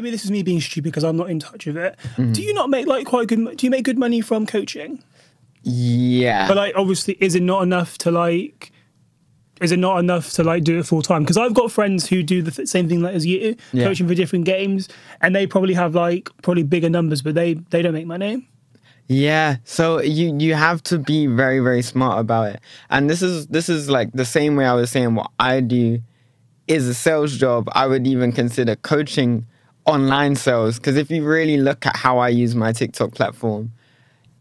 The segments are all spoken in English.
maybe this is me being stupid because I'm not in touch with it. Do you not make like quite good? Do you make good money from coaching? Yeah. But like, obviously, is it not enough to like? Is it not enough to like do it full time? Because I've got friends who do the same thing like as you, coaching for different games, and they probably have like bigger numbers, but they don't make money. Yeah, so you have to be very, very smart about it. And this is like the same way I was saying what I do is a sales job. I would even consider coaching online sales, because if you really look at how I use my TikTok platform,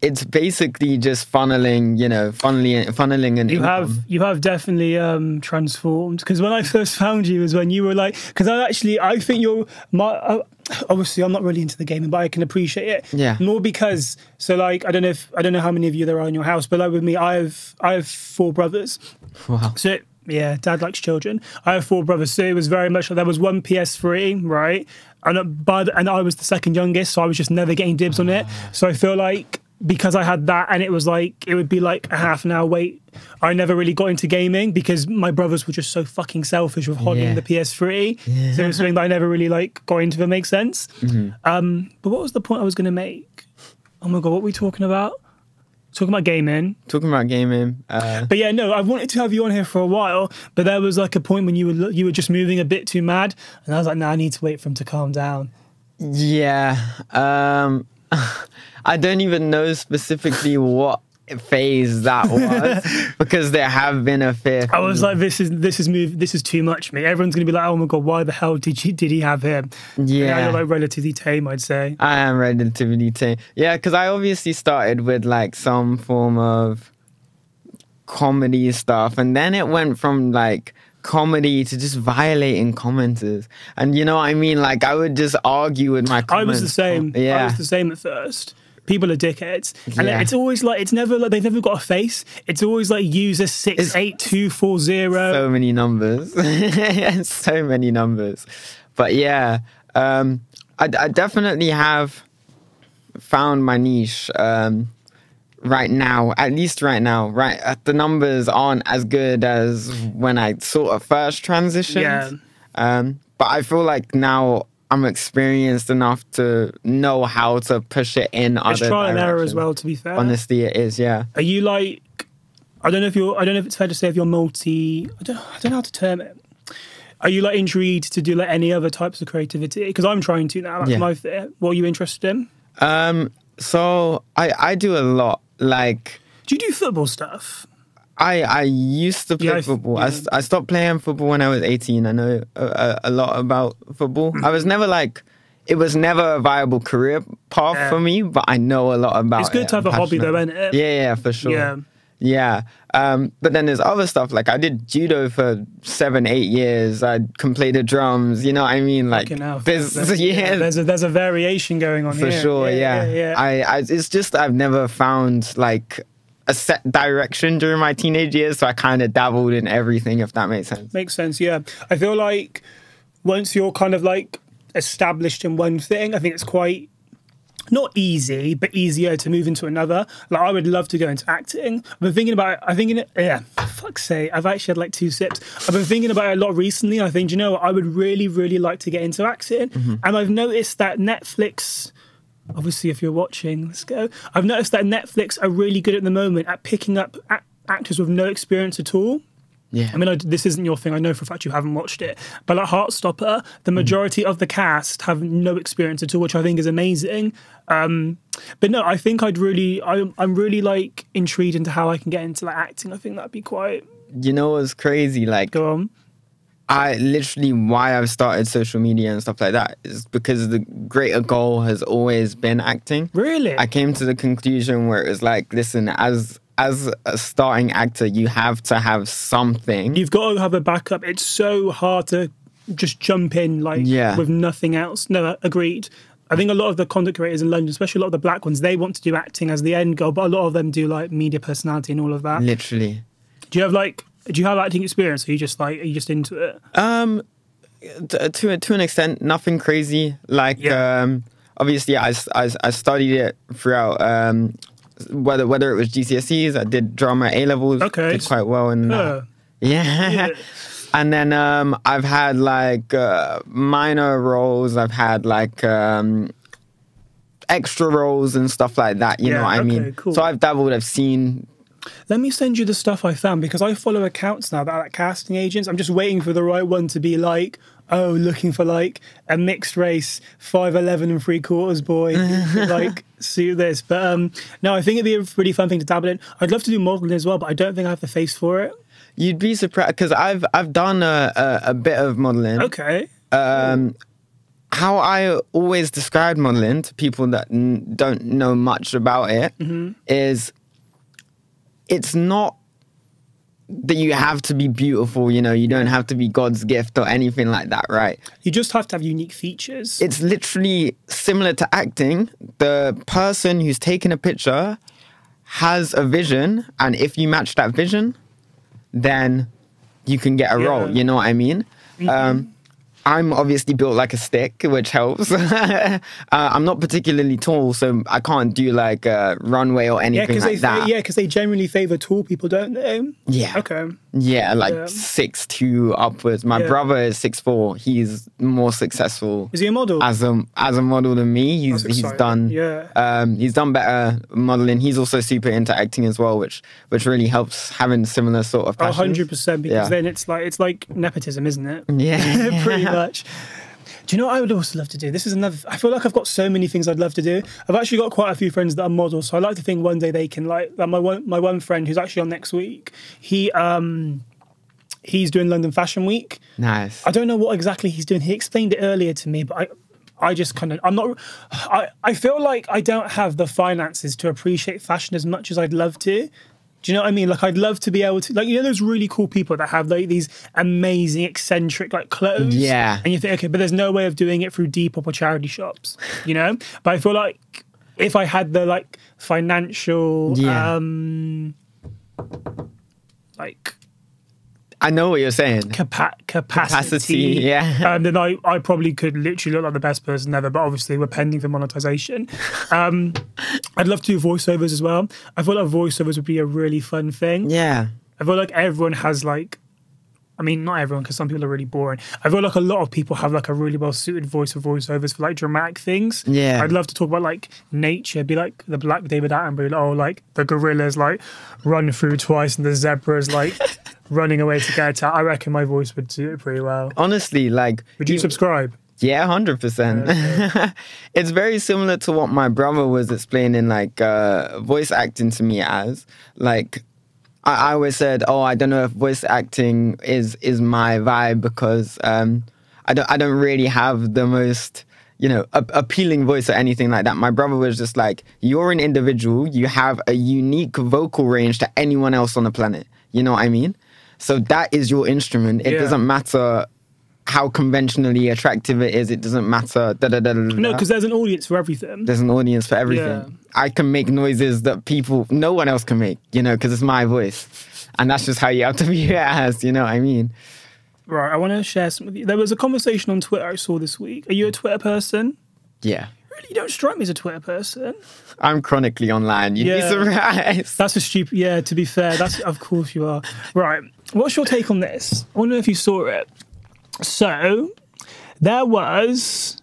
it's basically just funneling an income. You have definitely transformed, because when I first found you was when you were like, because I think you're my obviously I'm not really into the gaming, but I can appreciate it. Yeah. More because I don't know how many of you there are in your house, but like with me, I have 4 brothers. Wow. So yeah, Dad likes children. I have 4 brothers, so it was very much like there was one PS3, right? And I was the second youngest, so I was just never getting dibs on it. So I feel like, because I had that, and it was like, it would be like a half an hour wait, I never really got into gaming because my brothers were just so fucking selfish with hogging the PS3. Yeah. So it was something that I never really like got into, if it makes sense. But what was the point I was going to make? Oh my God, what were we talking about? Talking about gaming. But yeah, no, I wanted to have you on here for a while, but there was like a point when you were just moving a bit too mad, and I was like, nah, I need to wait for him to calm down. Yeah. I don't even know specifically what phase that was, because there have been a fair. I was like, this is too much, mate. Everyone's gonna be like, oh my God, why the hell did he have him? Yeah, you're like relatively tame, I'd say. I am relatively tame. Yeah, because I obviously started with like some form of comedy stuff, and then it went from like comedy to just violating commenters, and you know what I mean, like I would just argue with my comments. I was the same. Yeah, I was the same at first. People are dickheads, and it's always like, it's never like they've never got a face. It's always like user 68240. So many numbers. So many numbers. But yeah, I definitely have found my niche. Right now, at least right now, the numbers aren't as good as when I sort of first transitioned. Yeah. But I feel like now I'm experienced enough to know how to push it in other directions. It's trial and error as well, to be fair. Honestly, it is, yeah. Are you like, I don't know if it's fair to say if you're multi, I don't know how to term it. Are you like intrigued to do like any other types of creativity? Because I'm trying to now, that's my fear. What are you interested in? So I do a lot. Like, do you do football stuff? I used to play football. I stopped playing football when I was 18. I know a lot about football. I was never like, it was never a viable career path for me, but I know a lot about it. It's good to have a hobby though, isn't it? Yeah, for sure. Yeah. But then there's other stuff. Like I did judo for 7-8 years. I can play the drums. You know what I mean? Like there's a variation going on for here. sure. Yeah. It's just I've never found like a set direction during my teenage years, so I kind of dabbled in everything, if that makes sense. Makes sense. Yeah. I feel like once you're kind of like established in one thing, I think it's quite, not easy, but easier to move into another. Like I would love to go into acting. I've been thinking about it. Fuck's sake, I've actually had like 2 sips. I've been thinking about it a lot recently. I think, you know what, I would really, really like to get into acting. And I've noticed that Netflix, obviously if you're watching, let's go. I've noticed that Netflix are really good at the moment at picking up actors with no experience at all. Yeah. I mean, this isn't your thing. I know for a fact you haven't watched it. But like Heartstopper, the majority of the cast have no experience at all, which I think is amazing. But no, I think I'm really like intrigued into how I can get into like acting. I think that'd be quite... You know what's crazy? Like, go on. Why I've started social media and stuff like that is because the greater goal has always been acting. Really? I came to the conclusion where it was like, listen, as a starting actor, you have to have something. You've got to have a backup. It's so hard to just jump in like with nothing else. No, agreed. I think a lot of the content creators in London, especially a lot of the black ones, they want to do acting as the end goal, but a lot of them do like media personality and all of that. Literally. Do you have acting experience? Or are you just into it? To an extent, nothing crazy. Like obviously, I studied it throughout. Whether it was GCSEs, I did drama A levels. Okay, did quite well in that. Yeah. And then I've had like minor roles. I've had like extra roles and stuff like that. You know what I mean? Cool. So I've dabbled. I've seen. Let me send you the stuff I found, because I follow accounts now that are like casting agents. I'm just waiting for the right one to be like, oh, looking for like a mixed race 5'11" 3/4 boy who could like suit this. But no, I think it'd be a really fun thing to dabble in. I'd love to do modeling as well, but I don't think I have the face for it. You'd be surprised, because I've done a bit of modeling. Okay. How I always describe modeling to people that don't know much about it is, it's not that you have to be beautiful, you know, you don't have to be God's gift or anything like that, right? You just have to have unique features. It's literally similar to acting. The person who's taking a picture has a vision, and if you match that vision, then you can get a role, you know what I mean? I'm obviously built like a stick, which helps. I'm not particularly tall, so I can't do like a runway or anything like that. Yeah, because they generally favour tall people, don't they? Yeah. Okay. Yeah, like 6'2" upwards. My brother is 6'4". He's more successful. Is he a model? As a model than me. He's done he's done better modelling. He's also super into acting as well, which really helps having similar sort of passions. 100%, because then it's like nepotism, isn't it? Yeah. Pretty much. Do you know what I would also love to do? This is another. I feel like I've got so many things I'd love to do. I've actually got quite a few friends that are models, so I like to think one day they can like my one friend who's actually on next week. He's doing London Fashion Week. Nice. I don't know what exactly he's doing. He explained it earlier to me, but I just kind of I feel like I don't have the finances to appreciate fashion as much as I'd love to. Do you know what I mean? Like, I'd love to be able to, like, you know, those really cool people that have like these amazing, eccentric, like, clothes. Yeah. And you think, okay, but there's no way of doing it through Depop or charity shops, you know? But I feel like if I had the, like, financial, like, I know what you're saying. Capacity. Yeah. Then I probably could literally look like the best person ever, but obviously we're pending for monetization. I'd love to do voiceovers as well. I feel like voiceovers would be a really fun thing. Yeah. I feel like everyone has like, I mean, not everyone, because some people are really boring. I feel like a lot of people have like a really well-suited voice for voiceovers for like dramatic things. Yeah. I'd love to talk about like nature, be like the Black David Attenborough, like, oh, like the gorillas like run through twice and the zebras like running away to get attacked. I reckon my voice would do it pretty well. Honestly, like... Would you subscribe? Yeah, 100%. Yeah. It's very similar to what my brother was explaining, like voice acting to me as. Like, I always said, oh, I don't know if voice acting is my vibe, because I don't really have the most, you know, appealing voice or anything like that. My brother was just like, you're an individual, you have a unique vocal range to anyone else on the planet. You know what I mean? So that is your instrument. It doesn't matter how conventionally attractive it is. It doesn't matter. No, because there's an audience for everything. There's an audience for everything. Yeah. I can make noises that no one else can make, you know, because it's my voice. And that's just how you have to view it as, you know what I mean? Right, I want to share some with you. There was a conversation on Twitter I saw this week. Are you a Twitter person? Yeah. Really, you don't strike me as a Twitter person. I'm chronically online. You'd be surprised. That's a stupid... Yeah, to be fair, that's of course you are. Right, what's your take on this? I wonder if you saw it. So, there was...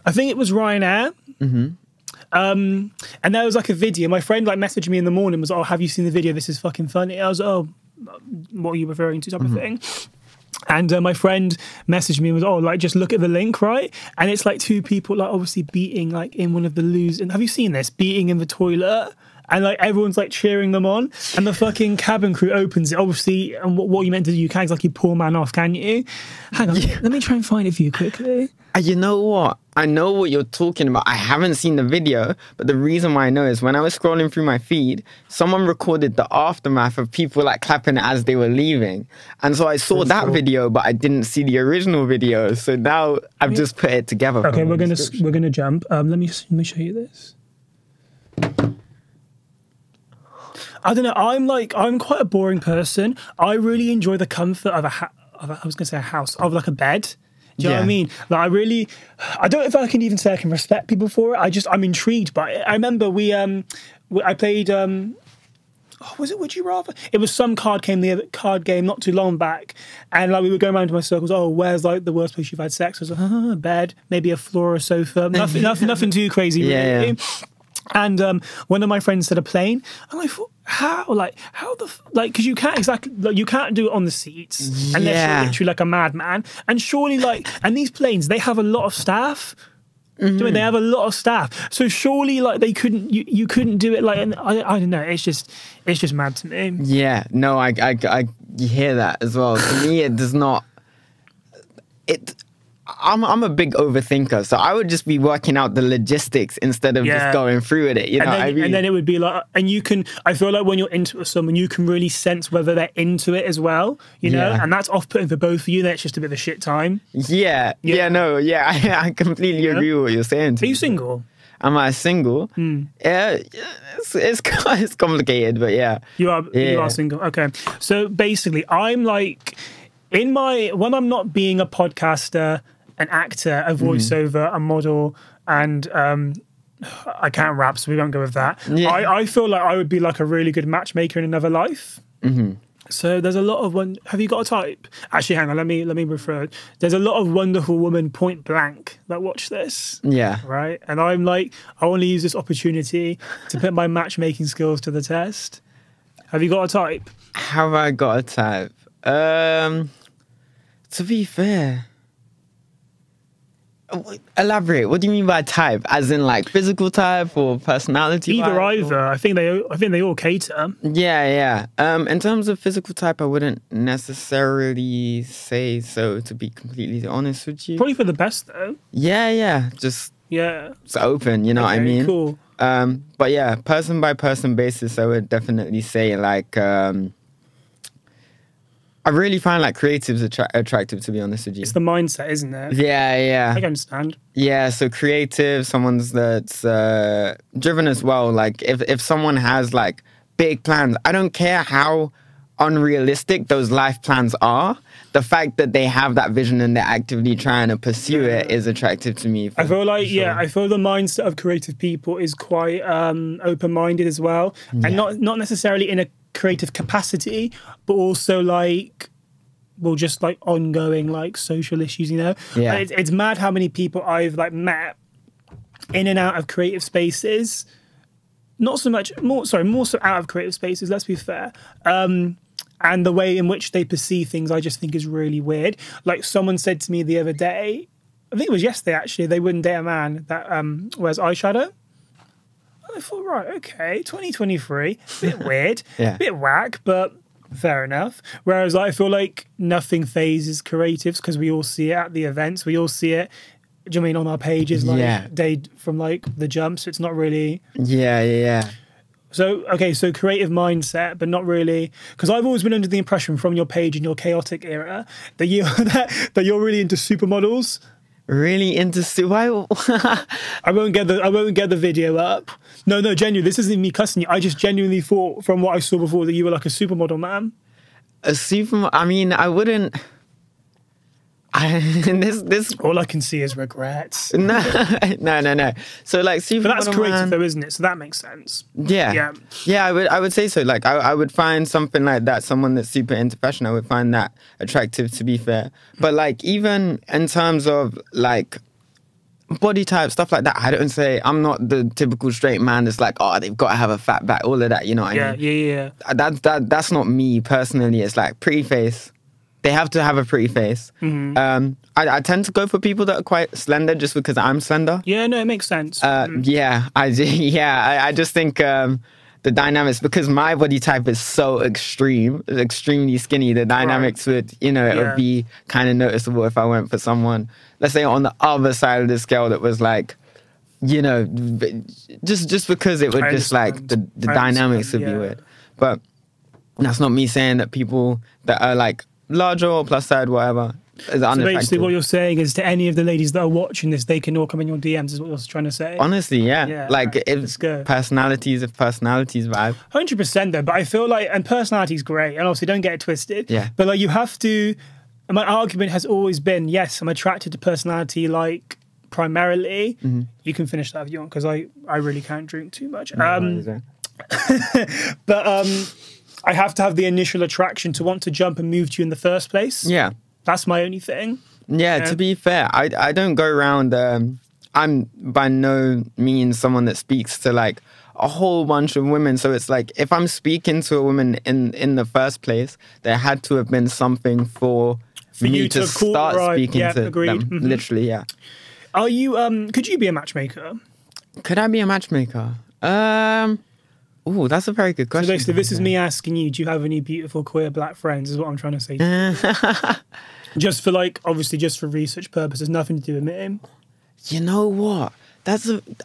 I think it was Ryanair. Mm-hmm. And there was like a video. My friend like messaged me in the morning, was, oh, have you seen the video? This is fucking funny. I was, oh, what are you referring to, type of thing? And my friend messaged me and was, oh, like, just look at the link, right? And it's like two people, like, obviously beating, like, in one of the loos. And have you seen this? Beating in the toilet. And, like, everyone's, like, cheering them on. And the fucking cabin crew opens it. Obviously, and what you meant to do, you can't exactly pull man off, can you? Hang on, let me try and find it for you quickly. You know what? I know what you're talking about. I haven't seen the video, but the reason why I know is when I was scrolling through my feed, someone recorded the aftermath of people like clapping as they were leaving. And so I saw that video, but I didn't see the original video. So now I've just put it together. Okay, we're gonna jump. Let me show you this. I don't know. I'm quite a boring person. I really enjoy the comfort of a house, of like a bed. Do you know what I mean? Like, I don't know if I can even say I can respect people for it. I'm intrigued by it. I remember I played oh, was it Would You Rather? It was some card game not too long back, and like we were going around to my circles. Oh, where's like the worst place you've had sex? I was like, bed, maybe a floor or sofa. Nothing too crazy, really. Yeah. And one of my friends said a plane, and I thought, because you can't exactly, like, you can't do it on the seats unless you're literally like a madman. And surely, like, and these planes, they have a lot of staff. Do you know, they have a lot of staff, so surely like they couldn't, you couldn't do it like, and I don't know, it's just mad to me. Yeah, no, I hear that as well. To me, it does not. I'm a big overthinker, so I would just be working out the logistics instead of just going through with it. You know what I mean? And then it would be like, and you can, I feel like when you're into it with someone, you can really sense whether they're into it as well, you know? And that's off-putting for both of you, then it's just a bit of a shit time. Yeah. I completely agree with what you're saying. Are you single? Am I single? Yeah, it's complicated, but yeah. You are single, okay. So basically, I'm like, when I'm not being a podcaster, an actor, a voiceover, a model, and I can't rap, so we won't go with that. Yeah. I feel like I would be like a really good matchmaker in another life. So there's a lot of have you got a type? Actually, hang on, let me refer. There's a lot of wonderful women point blank that watch this. Yeah. Right? And I'm like, I want to use this opportunity to put my matchmaking skills to the test. Have you got a type? Have I got a type? To be fair, elaborate. What do you mean by type? As in like physical type or personality? Either. I think they all cater. Yeah. In terms of physical type, I wouldn't necessarily say so. To be completely honest with you, probably for the best though. Yeah. Just it's open. You know what I mean? Cool. But yeah, person by person basis, I would definitely say like. I really find like creatives attractive, to be honest with you. It's the mindset, isn't it? Yeah. I can understand. Yeah, so creative, someone that's driven as well. Like if someone has like big plans, I don't care how unrealistic those life plans are. The fact that they have that vision and they're actively trying to pursue it is attractive to me. I feel like, I feel the mindset of creative people is quite open-minded as well. And not necessarily in a creative capacity, but also like, well, just like ongoing like social issues, you know? Yeah. It's mad how many people I've like met in and out of creative spaces. More so out of creative spaces, let's be fair. And the way in which they perceive things, I just think is really weird. Like someone said to me the other day, I think it was yesterday actually, they wouldn't date a man that wears eyeshadow. I thought, right, okay, 2023, bit weird, bit whack, but fair enough. Whereas I feel like nothing phases creatives because we all see it at the events. We all see it, do you mean on our pages, like day from like the jump, so it's not really... Yeah. So, okay, so creative mindset, but not really... Because I've always been under the impression from your page in your chaotic era that you're really into supermodels. Really into I won't get the video up. No, genuinely, this isn't me cussing you. I just genuinely thought from what I saw before that you were like a supermodel man. A supermodel? I mean, I wouldn't. This all I can see is regrets. No. So like supermodel, but that's creative man, though, isn't it? So that makes sense. Yeah. I would say so. Like I would find something like that. Someone that's super into fashion, I would find that attractive. To be fair, but like even in terms of like body type, stuff like that, I don't say I'm not the typical straight man that's like, oh, they've got to have a fat back, all of that. You know what I mean? Yeah. That's not me personally. It's like pretty face. They have to have a pretty face. I tend to go for people that are quite slender just because I'm slender. Yeah, no, it makes sense. Yeah, I do. Yeah, I just think the dynamics, because my body type is so extremely skinny, the dynamics would, it would be kind of noticeable if I went for someone, let's say on the other side of the scale that was like, just because it would just like the dynamics would be weird. But that's not me saying that people that are like larger or plus side, whatever, is so basically what you're saying is to any of the ladies that are watching this, they can all come in your DMs, is what you're trying to say? Honestly, yeah. Like, if personalities vibe. 100% though, but I feel like, and personality's great, and obviously don't get it twisted, but like you have to, and my argument has always been, yes, I'm attracted to personality, like, primarily. You can finish that if you want, because I really can't drink too much. But I have to have the initial attraction to want to jump and move to you in the first place. Yeah. That's my only thing. Yeah, to be fair, I don't go around, I'm by no means someone that speaks to like a whole bunch of women. So it's like, if I'm speaking to a woman in the first place, there had to have been something for me you to start speaking to agreed. them. Literally, yeah. Are you, could you be a matchmaker? Could I be a matchmaker? Oh, that's a very good question. So basically, this is me asking you, do you have any beautiful queer black friends, is what I'm trying to say to you. Just for like, obviously just for research purposes, nothing to do with me. You know what?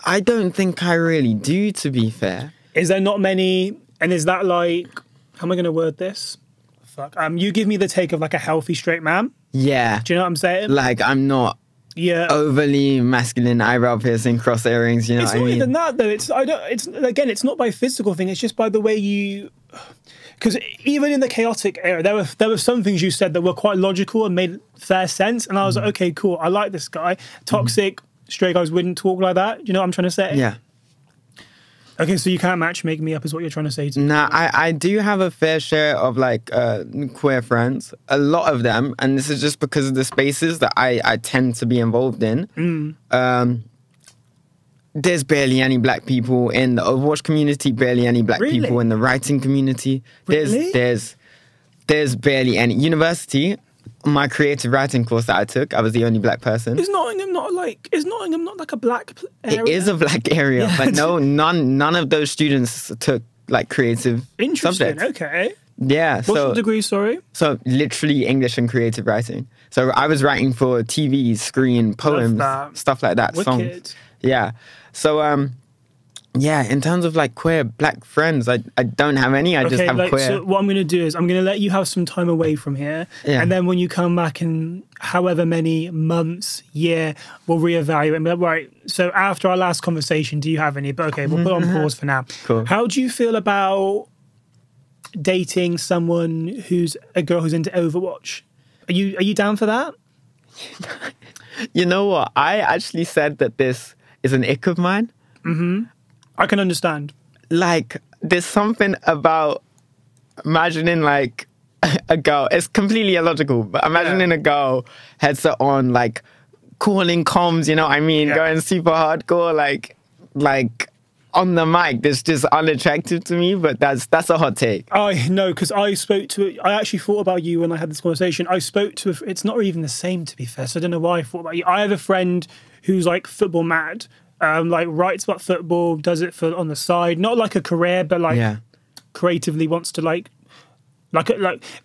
I don't think I really do, to be fair. Is there not many, and is that like, how am I going to word this? Fuck. You give me the take of like a healthy straight man. Yeah. Do you know what I'm saying? Like, I'm not overly masculine, eyebrow piercing, cross earrings, you know it's what I mean? It's not even that though. It's not by physical thing, it's just by the way you... Because even in the chaotic era, there were some things you said that were quite logical and made fair sense. And I was like, okay, cool, I like this guy. Toxic, straight guys wouldn't talk like that. Do you know what I'm trying to say? Yeah. Okay, so you can't matchmake me up is what you're trying to say to me. Nah, I do have a fair share of like queer friends. A lot of them. And this is just because of the spaces that I tend to be involved in. There's barely any black people in the Overwatch community, barely any black people in the writing community. Really? There's barely any. University, my creative writing course that I took, I was the only black person. Is Nottingham not like a black area? It is a black area, but no, none of those students took like creative subjects. Okay. Yeah. What's your degree, sorry? So literally English and creative writing. So I was writing for TV, screen, poems, stuff like that, songs. Yeah. So, yeah, in terms of like queer black friends, I don't have any. I just have queer. So what I'm going to do is I'm going to let you have some time away from here. Yeah. And then when you come back in however many months, year, we'll reevaluate. And be like, right, so after our last conversation, do you have any? But okay, we'll put on pause for now. Cool. How do you feel about dating someone who's a girl who's into Overwatch? Are you down for that? You know what? I actually said that this is an ick of mine. I can understand. Like, there's something about imagining like a girl. It's completely illogical, but imagining a girl headset on, like calling comms. You know what I mean? Going super hardcore, like on the mic. That's just unattractive to me. But that's a hot take. I know, because I actually thought about you when I had this conversation. I spoke to. It's not even the same, to be fair. So I don't know why I thought about you. I have a friend who's like football mad, like writes about football, does it on the side, not like a career, but like creatively wants to like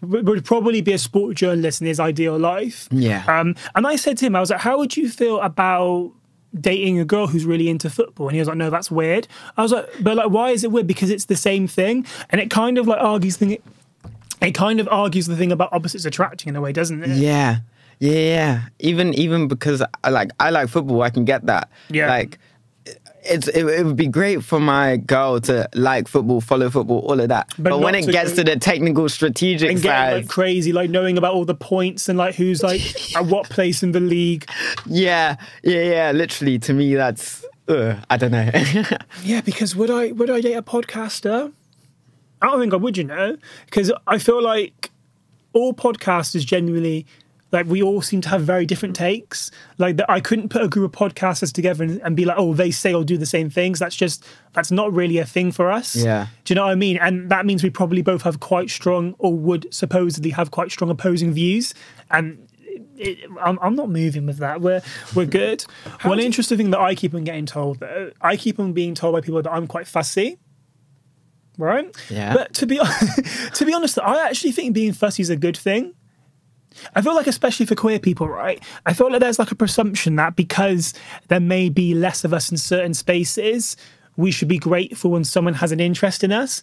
would probably be a sport journalist in his ideal life. Yeah. And I said to him, I was like, how would you feel about dating a girl who's really into football? And he was like, no, that's weird. I was like, but like, why is it weird? Because it's the same thing, and it kind of like argues the thing about opposites attracting in a way, doesn't it? Yeah. Yeah, even because I like football, I can get that. Yeah, like it would be great for my girl to like football, follow football, all of that. But when it gets to the technical, strategic and side, getting like crazy, like knowing about all the points and like who's like at what place in the league. Yeah. Literally, to me, that's I don't know. Yeah, because would I date a podcaster? I don't think I would, you know, because I feel like all podcasters genuinely. Like, we all seem to have very different takes. Like, I couldn't put a group of podcasters together and be like, oh, they say or do the same things. That's not really a thing for us. Yeah. Do you know what I mean? And that means we probably both have quite strong, or would supposedly have quite strong opposing views. And I'm not moving with that. We're good. One interesting thing that I keep on getting told, though, I keep on being told by people that I'm quite fussy. Right? Yeah. But to be honest, I actually think being fussy is a good thing. I feel like, especially for queer people, right? I feel like there's like a presumption that because there may be less of us in certain spaces, we should be grateful when someone has an interest in us.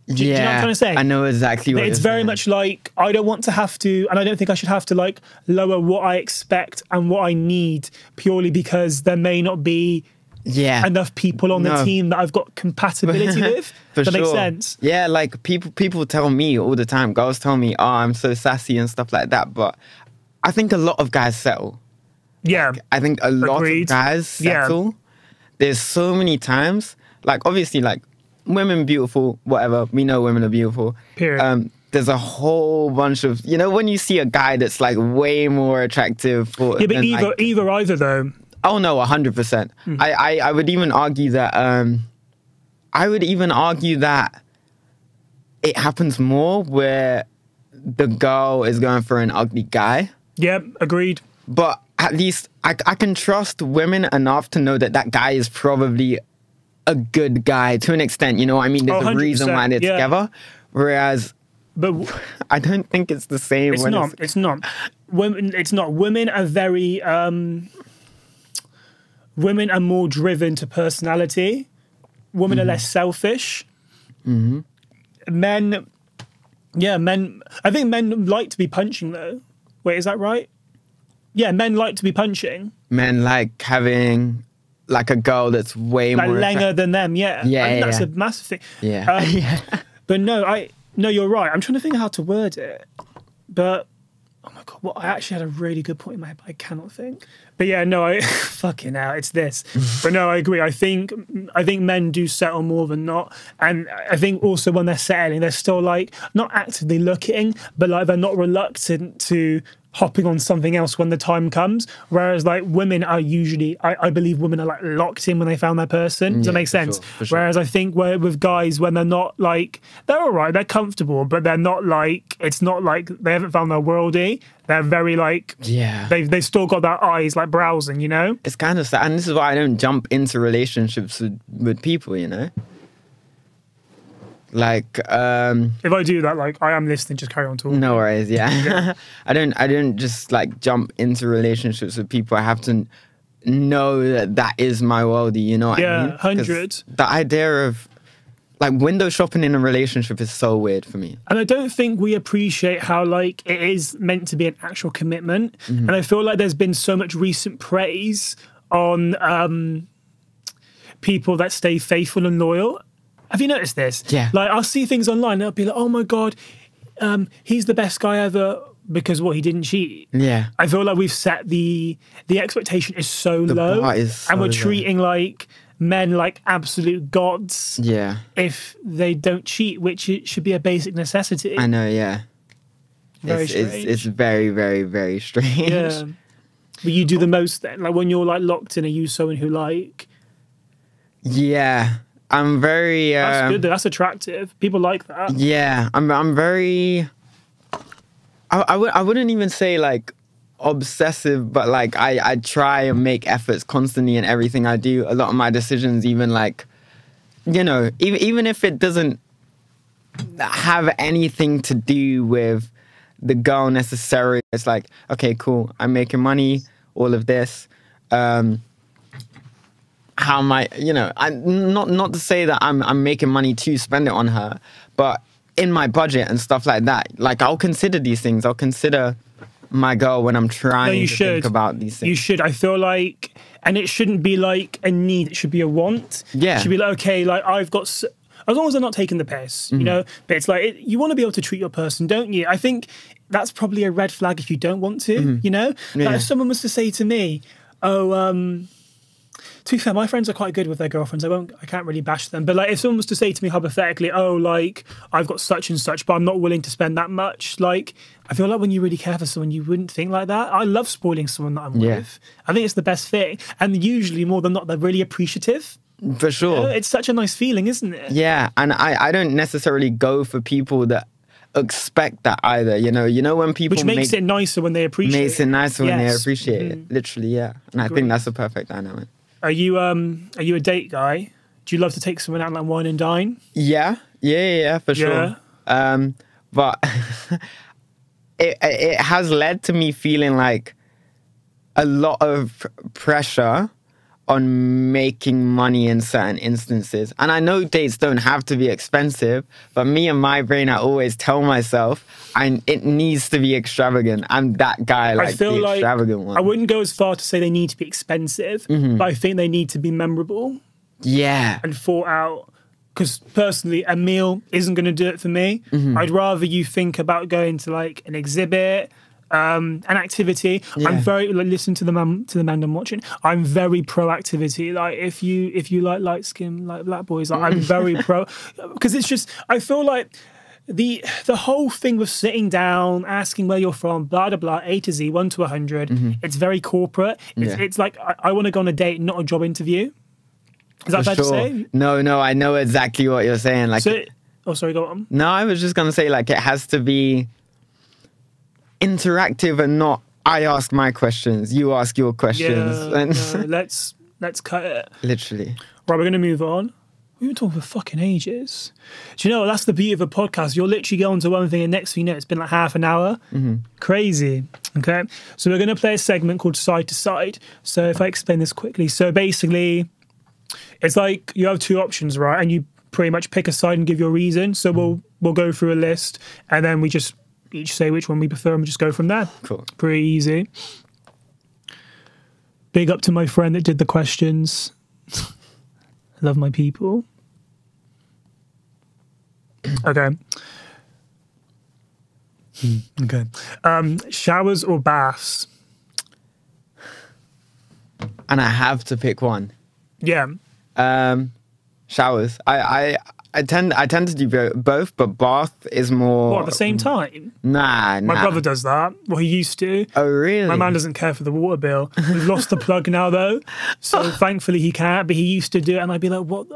Do you know what I'm trying to say? I know exactly what it's very much like, I don't want to have to, and I don't think I should have to like lower what I expect and what I need purely because there may not be enough people on the team that I've got compatibility with. Does that make sense? Yeah, like people tell me all the time, girls tell me, oh, I'm so sassy and stuff like that. But I think a lot of guys settle. Yeah. Like, I think a lot of guys settle. There's so many times, like obviously like women beautiful, whatever. We know women are beautiful. Period. There's a whole bunch of, you know, when you see a guy that's like way more attractive. Yeah, but either though. Oh no, 100%. I would even argue that. I would even argue that it happens more where the girl is going for an ugly guy. Yeah, agreed. But at least I can trust women enough to know that that guy is probably a good guy to an extent. You know what I mean? There's a reason why they're together. Whereas, but I don't think it's the same. It's not. It's not. Women are very. Women are more driven to personality. Women are less selfish. Men. Yeah, men. I think men like to be punching though. Wait, is that right? Yeah, men like to be punching. Men like having like a girl that's way more länger than them. Yeah, yeah, I think that's a massive thing. Yeah, but no, you're right. I'm trying to think how to word it. But oh my god, I actually had a really good point in my head, but I cannot think. But yeah, no, fucking hell, it's this. But no, I agree. I think men do settle more than not, and I think also when they're settling, they're still like not actively looking, but like they're not reluctant to hopping on something else when the time comes. Whereas like women are usually, I believe women are like locked in when they found their person. Does that make sense? For sure. Whereas I think with guys, when they're not like, they're all right, they're comfortable, but they're not like, it's not like they haven't found their worldie. They're very like, they've still got their eyes like browsing, you know? It's kind of sad. And this is why I don't jump into relationships with people, you know? Like, if I do that, like I am listening, just carry on talking. No worries, yeah. I don't just like jump into relationships with people. I have to know that is my worldie, you know what I mean? 100. The idea of like window shopping in a relationship is so weird for me. And I don't think we appreciate how like it is meant to be an actual commitment. And I feel like there's been so much recent praise on people that stay faithful and loyal. Have you noticed this? Yeah. Like I'll see things online and I'll be like, oh my God, he's the best guy ever because he didn't cheat. Yeah. I feel like we've set the expectation is so low. Bar is so and we're low. treating like men like absolute gods. Yeah. If they don't cheat, which it should be a basic necessity. I know, yeah. Very strange. It's very, very, very strange. Yeah. But you do the most then. Like when you're like locked in, are you someone who like... Yeah. I'm very... That's good. That's attractive. People like that. Yeah. I'm very... I wouldn't even say like obsessive, but like I try and make efforts constantly in everything I do. A lot of my decisions, even like, you know, even if it doesn't have anything to do with the girl necessarily, it's like, okay, cool. I'm making money, all of this. How am I, you know, not to say that I'm making money to spend it on her, but in my budget and stuff like that, like I'll consider these things. I'll consider my girl when I'm trying to think about these things. You should. I feel like, and it shouldn't be like a need. It should be a want. Yeah. It should be like, okay, like I've got, as long as they're not taking the piss, you know, but it's like, you want to be able to treat your person, don't you? I think that's probably a red flag if you don't want to, you know? Yeah. Like if someone was to say to me, to be fair, my friends are quite good with their girlfriends. I can't really bash them. But like, if someone was to say to me hypothetically, oh, like I've got such and such, but I'm not willing to spend that much. Like, I feel like when you really care for someone, you wouldn't think like that. I love spoiling someone that I'm with. I think it's the best thing. And usually, more than not, they're really appreciative. For sure. You know, it's such a nice feeling, isn't it? Yeah, and I don't necessarily go for people that expect that either. You know when people which makes it nicer when they appreciate it. Makes it nicer when they appreciate it. Literally, yeah. And I think that's a perfect dynamic. Are you a date guy? Do you love to take someone out like wine and dine? Yeah, for sure. But it has led to me feeling like a lot of pressure on making money in certain instances. And I know dates don't have to be expensive, but me and my brain, I always tell myself, it needs to be extravagant. I'm that guy, like the extravagant one. I wouldn't go as far to say they need to be expensive, but I think they need to be memorable. Yeah. And thought out. Because personally, a meal isn't going to do it for me. I'd rather you think about going to like an exhibit, and activity. Yeah. I'm very listen to the man I'm watching. I'm very pro activity. Like if you like light skin like black boys, like I'm very pro, because it's just I feel like the whole thing with sitting down, asking where you're from, blah blah blah, A to Z, 1 to 100. It's very corporate. It's like I want to go on a date, not a job interview. Is that fair to say? No, I know exactly what you're saying. Like, oh, sorry, go on. No, I was just gonna say like it has to be interactive and not I ask my questions, you ask your questions. Yeah, no, let's cut it. Literally. Right, we're gonna move on. We've been talking for fucking ages. Do you know that's the beauty of a podcast? You'll literally go on to one thing and next thing you know, it's been like half an hour. Crazy. Okay. So we're gonna play a segment called Side to Side. So if I explain this quickly. So basically, it's like you have two options, right? And you pretty much pick a side and give your reason. So we'll go through a list and then we just each say which one we prefer and we just go from there. Cool. Pretty easy. Big up to my friend that did the questions. Love my people. Okay. Okay. Showers or baths? And I have to pick one. Yeah. Showers. I tend to do both, but bath is more. What, at the same time? Nah. My brother does that. Well, he used to. Oh, really? My man doesn't care for the water bill. We've lost the plug now, though. So thankfully he can't, but he used to do it. And I'd be like, what?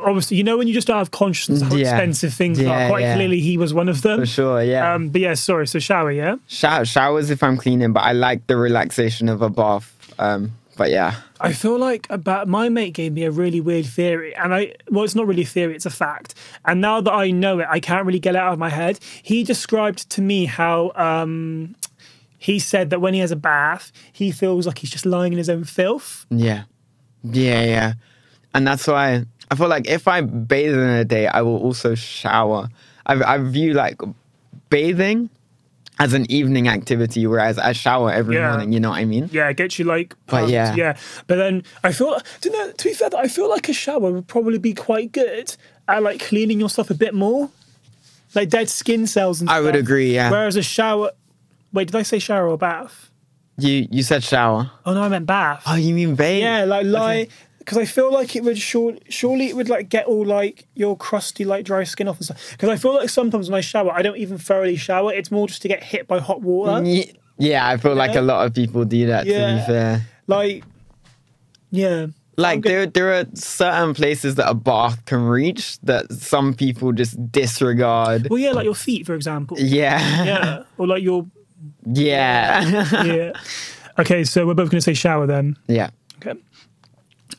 Obviously, you know when you just don't have consciousness how expensive things are. Quite clearly he was one of them. For sure, yeah. But yeah, sorry. So shower, yeah? Showers if I'm cleaning, but I like the relaxation of a bath. But yeah. I feel like my mate gave me a really weird theory, and it's not really a theory, it's a fact. And now that I know it, I can't really get it out of my head. He described to me how he said that when he has a bath, he feels like he's just lying in his own filth. Yeah. And that's why I feel like if I bathe in a day, I will also shower. I view like bathing as an evening activity, whereas I shower every morning, you know what I mean? Yeah, it gets you like pumped, but yeah. But then I feel, to be fair, I feel like a shower would probably be quite good at like cleaning yourself a bit more. Like dead skin cells and stuff. I would agree, yeah. Whereas a shower, wait, did I say shower or bath? You said shower. Oh no, I meant bath. Oh, you mean bathe? Yeah, like because I feel like it would surely it would like get all like your crusty like dry skin off and stuff. Because I feel like sometimes when I shower, I don't even thoroughly shower. It's more just to get hit by hot water. Yeah, I feel like a lot of people do that. To be fair, like there are certain places that a bath can reach that some people just disregard. Well, yeah, like your feet, for example. Yeah, or like your yeah. Okay, so we're both going to say shower then. Yeah. Okay.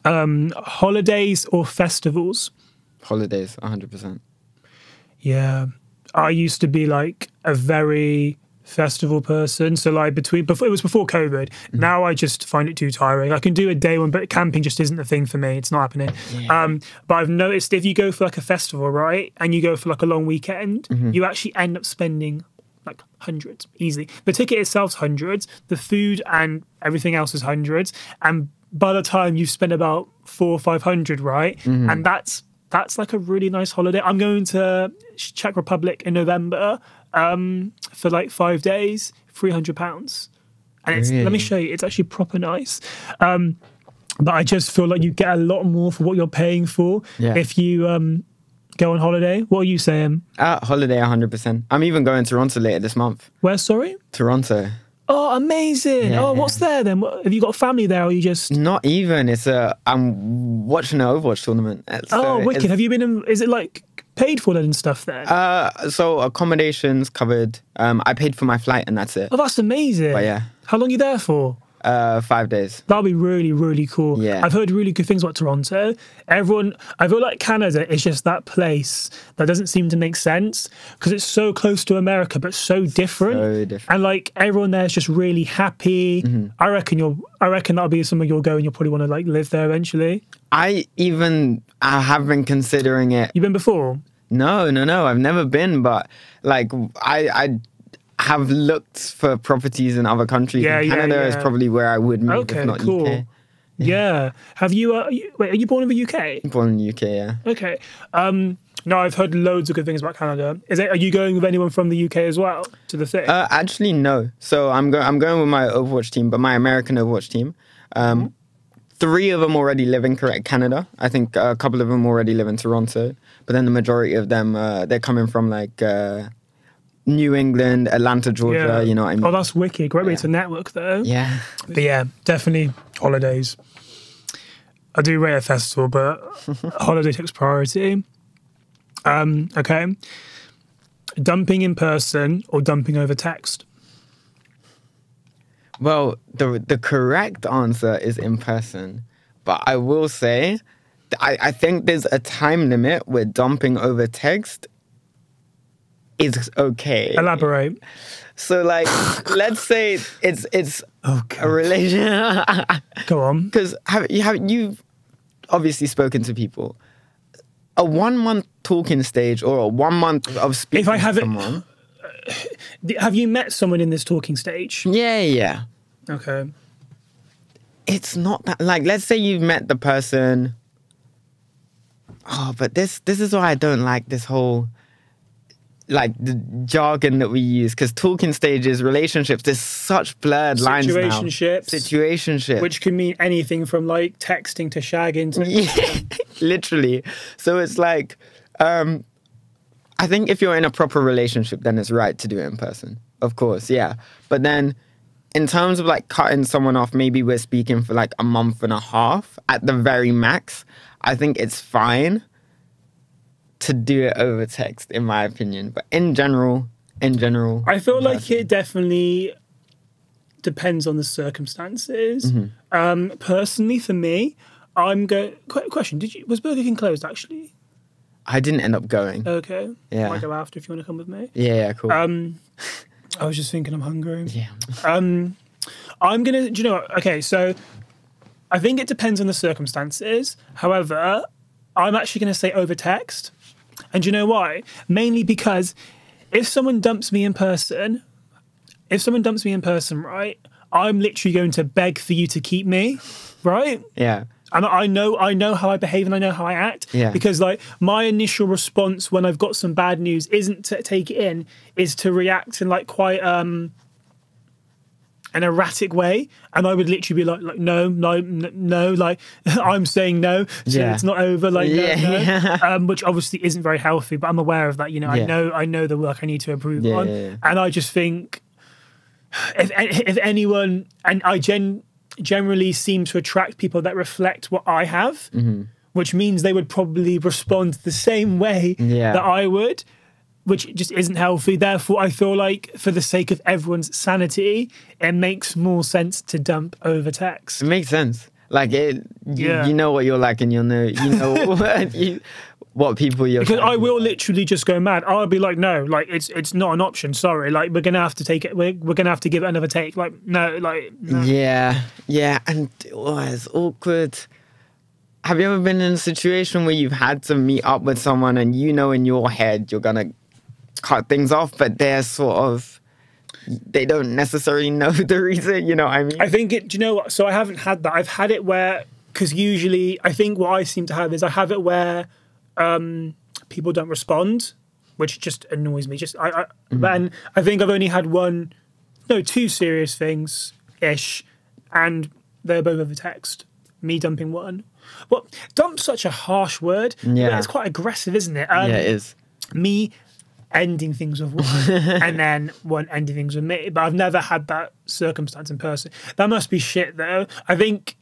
Holidays or festivals? Holidays, 100%. Yeah. I used to be like a very festival person. So like before it was before COVID. Now I just find it too tiring. I can do a day one, but camping just isn't the thing for me. It's not happening. Yeah. But I've noticed if you go for like a festival, right, and you go for like a long weekend, you actually end up spending like hundreds easily. The ticket itself's hundreds. The food and everything else is hundreds. And by the time you've spent about 400 or 500, right? And that's like a really nice holiday. I'm going to Czech Republic in November for like 5 days, £300. And it's let me show you, it's actually proper nice. But I just feel like you get a lot more for what you're paying for if you go on holiday. What are you saying? Holiday, 100%. I'm even going to Toronto later this month. Where, sorry? Toronto. Oh, amazing. Yeah. Oh, what's there then? Have you got family there or are you just... Not even. I'm watching an Overwatch tournament. So wicked. Have you been in... Is it like paid for that and stuff then? So accommodations covered. I paid for my flight and that's it. Oh, that's amazing. But yeah. How long are you there for? 5 days. That'll be really, really cool. Yeah. I've heard really good things about Toronto. I feel like Canada is just that place that doesn't seem to make sense because it's so close to America, but so different. So different. And like everyone there is just really happy. I reckon that'll be somewhere you'll go and you'll probably want to like live there eventually. I have been considering it. You've been before? No. I've never been, but like I have looked for properties in other countries. Canada is probably where I would move, if not cool. UK. Yeah. Have you, are you born in the UK? Born in the UK, yeah. Okay. No, I've heard loads of good things about Canada. Are you going with anyone from the UK as well to the thing? Actually, no. So I'm going with my Overwatch team, but my American Overwatch team. 3 of them already live in Canada. I think a couple of them already live in Toronto. But then the majority of them, they're coming from like New England, Atlanta, Georgia, you know what I mean? Oh, that's wicked. Great way to network though. Yeah. But yeah, definitely holidays. I do rate a festival, but holiday takes priority. Okay. Dumping in person or dumping over text? Well, the correct answer is in person. But I will say, I think there's a time limit where dumping over text is okay. Elaborate. So, like, let's say it's a relation. Go on. Because you've obviously spoken to people. A 1 month talking stage or a 1 month of speaking to someone. Have you met someone in this talking stage? Yeah. Okay. It's not that, like, let's say you've met the person. Oh, but this is why I don't like this whole, like, the jargon that we use. Because talking stages, relationships, there's such blurred lines now. Situationships. Which can mean anything from, like, texting to shagging to... Yeah, literally. So it's like, I think if you're in a proper relationship, then it's right to do it in person. Of course, yeah. But then in terms of, like, cutting someone off, maybe we're speaking for, like, a month and a half at the very max. I think it's fine to do it over text, in my opinion. But in general, I feel like it definitely depends on the circumstances. Personally, for me, I'm going... Question, was Burger King closed, actually? I didn't end up going. Okay. Yeah. I might go after if you want to come with me. Yeah, cool. I was just thinking I'm hungry. Yeah. I'm going to... Do you know what? Okay, so I think it depends on the circumstances. However, I'm actually going to say over text. And do you know why? Mainly because if someone dumps me in person, right, I'm literally going to beg for you to keep me, right? Yeah. And I know how I behave and I know how I act. Yeah. Because, like, my initial response when I've got some bad news isn't to take it in, is to react in, like, quite an erratic way. And I would literally be like no, like, I'm saying no, so it's not over, like, no. Which obviously isn't very healthy, but I'm aware of that, you know. I know the work I need to improve on. And I just think if anyone, and I generally seem to attract people that reflect what I have, which means they would probably respond the same way that I would, which just isn't healthy. Therefore, I feel like for the sake of everyone's sanity, it makes more sense to dump over text. It makes sense. Like, you know what you're like, and you know what people you're... Because I will literally just go mad. I'll be like, no, like, it's not an option. Sorry, like, we're gonna have to take it. We're gonna have to give it another take. Like, no, like, no. Yeah, and it's awkward. Have you ever been in a situation where you've had to meet up with someone and you know in your head you're gonna cut things off, but they're sort of... they don't necessarily know the reason, you know what I mean? I think do you know what? So I haven't had that. I've had it where, because usually I think what I seem to have is I have it where people don't respond, which just annoys me. And I think I've only had two serious things-ish, and they're both over text. Me dumping one. Well, dump's such a harsh word. Yeah. It's quite aggressive, isn't it? Yeah, it is. Me ending things with one and then one ending things with me. But I've never had that circumstance in person. That must be shit, though. I think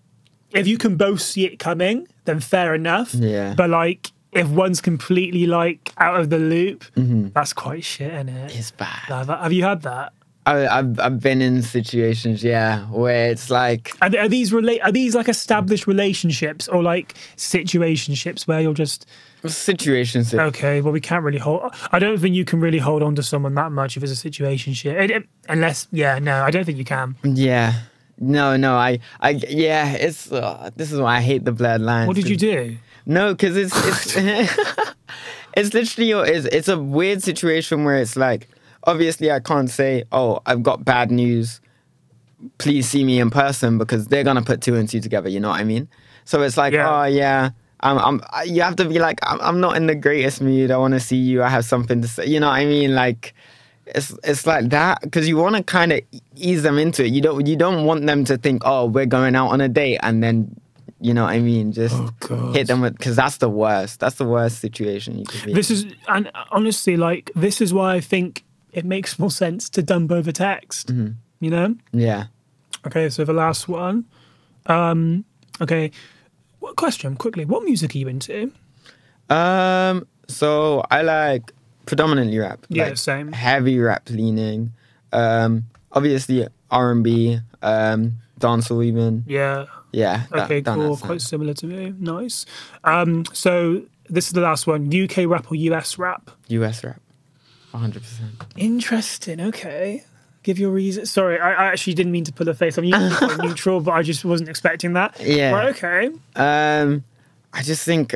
if you can both see it coming, then fair enough. Yeah. But, like, if one's completely, like, out of the loop, that's quite shit, isn't it? It's bad. Have you had that? I've been in situations, where it's like... Are these like established relationships or like situationships where you're just... Situations. Okay, well, we can't really hold... I don't think you can really hold on to someone that much if it's a situationship. Unless, no, I don't think you can. Yeah. No, it's... this is why I hate the blurred lines. What did you do? No, because it's it's literally... It's a weird situation where it's like... Obviously, I can't say, oh, I've got bad news, please see me in person, because they're going to put 2 and 2 together, you know what I mean? So it's like, You have to be like, I'm not in the greatest mood. I want to see you. I have something to say. You know what I mean? Like, it's like that because you want to kind of ease them into it. You don't want them to think, oh, we're going out on a date, and then, you know what I mean, just hit them with, because that's the worst. That's the worst situation you could be. And honestly, like, this is why I think it makes more sense to dump over text. You know? Yeah. Okay, so the last one. Okay, what question quickly? What music are you into? So I like predominantly rap. Yeah, like same. Heavy rap leaning. Obviously R&B, dancehall even. Yeah. Yeah. Okay, cool. Quite similar to me. Nice. So this is the last one. UK rap or US rap? US rap. 100%. Interesting. Okay. Give your reason. Sorry, I actually didn't mean to pull a face. I'm usually quite neutral, but I just wasn't expecting that. Yeah. Right, okay. I just think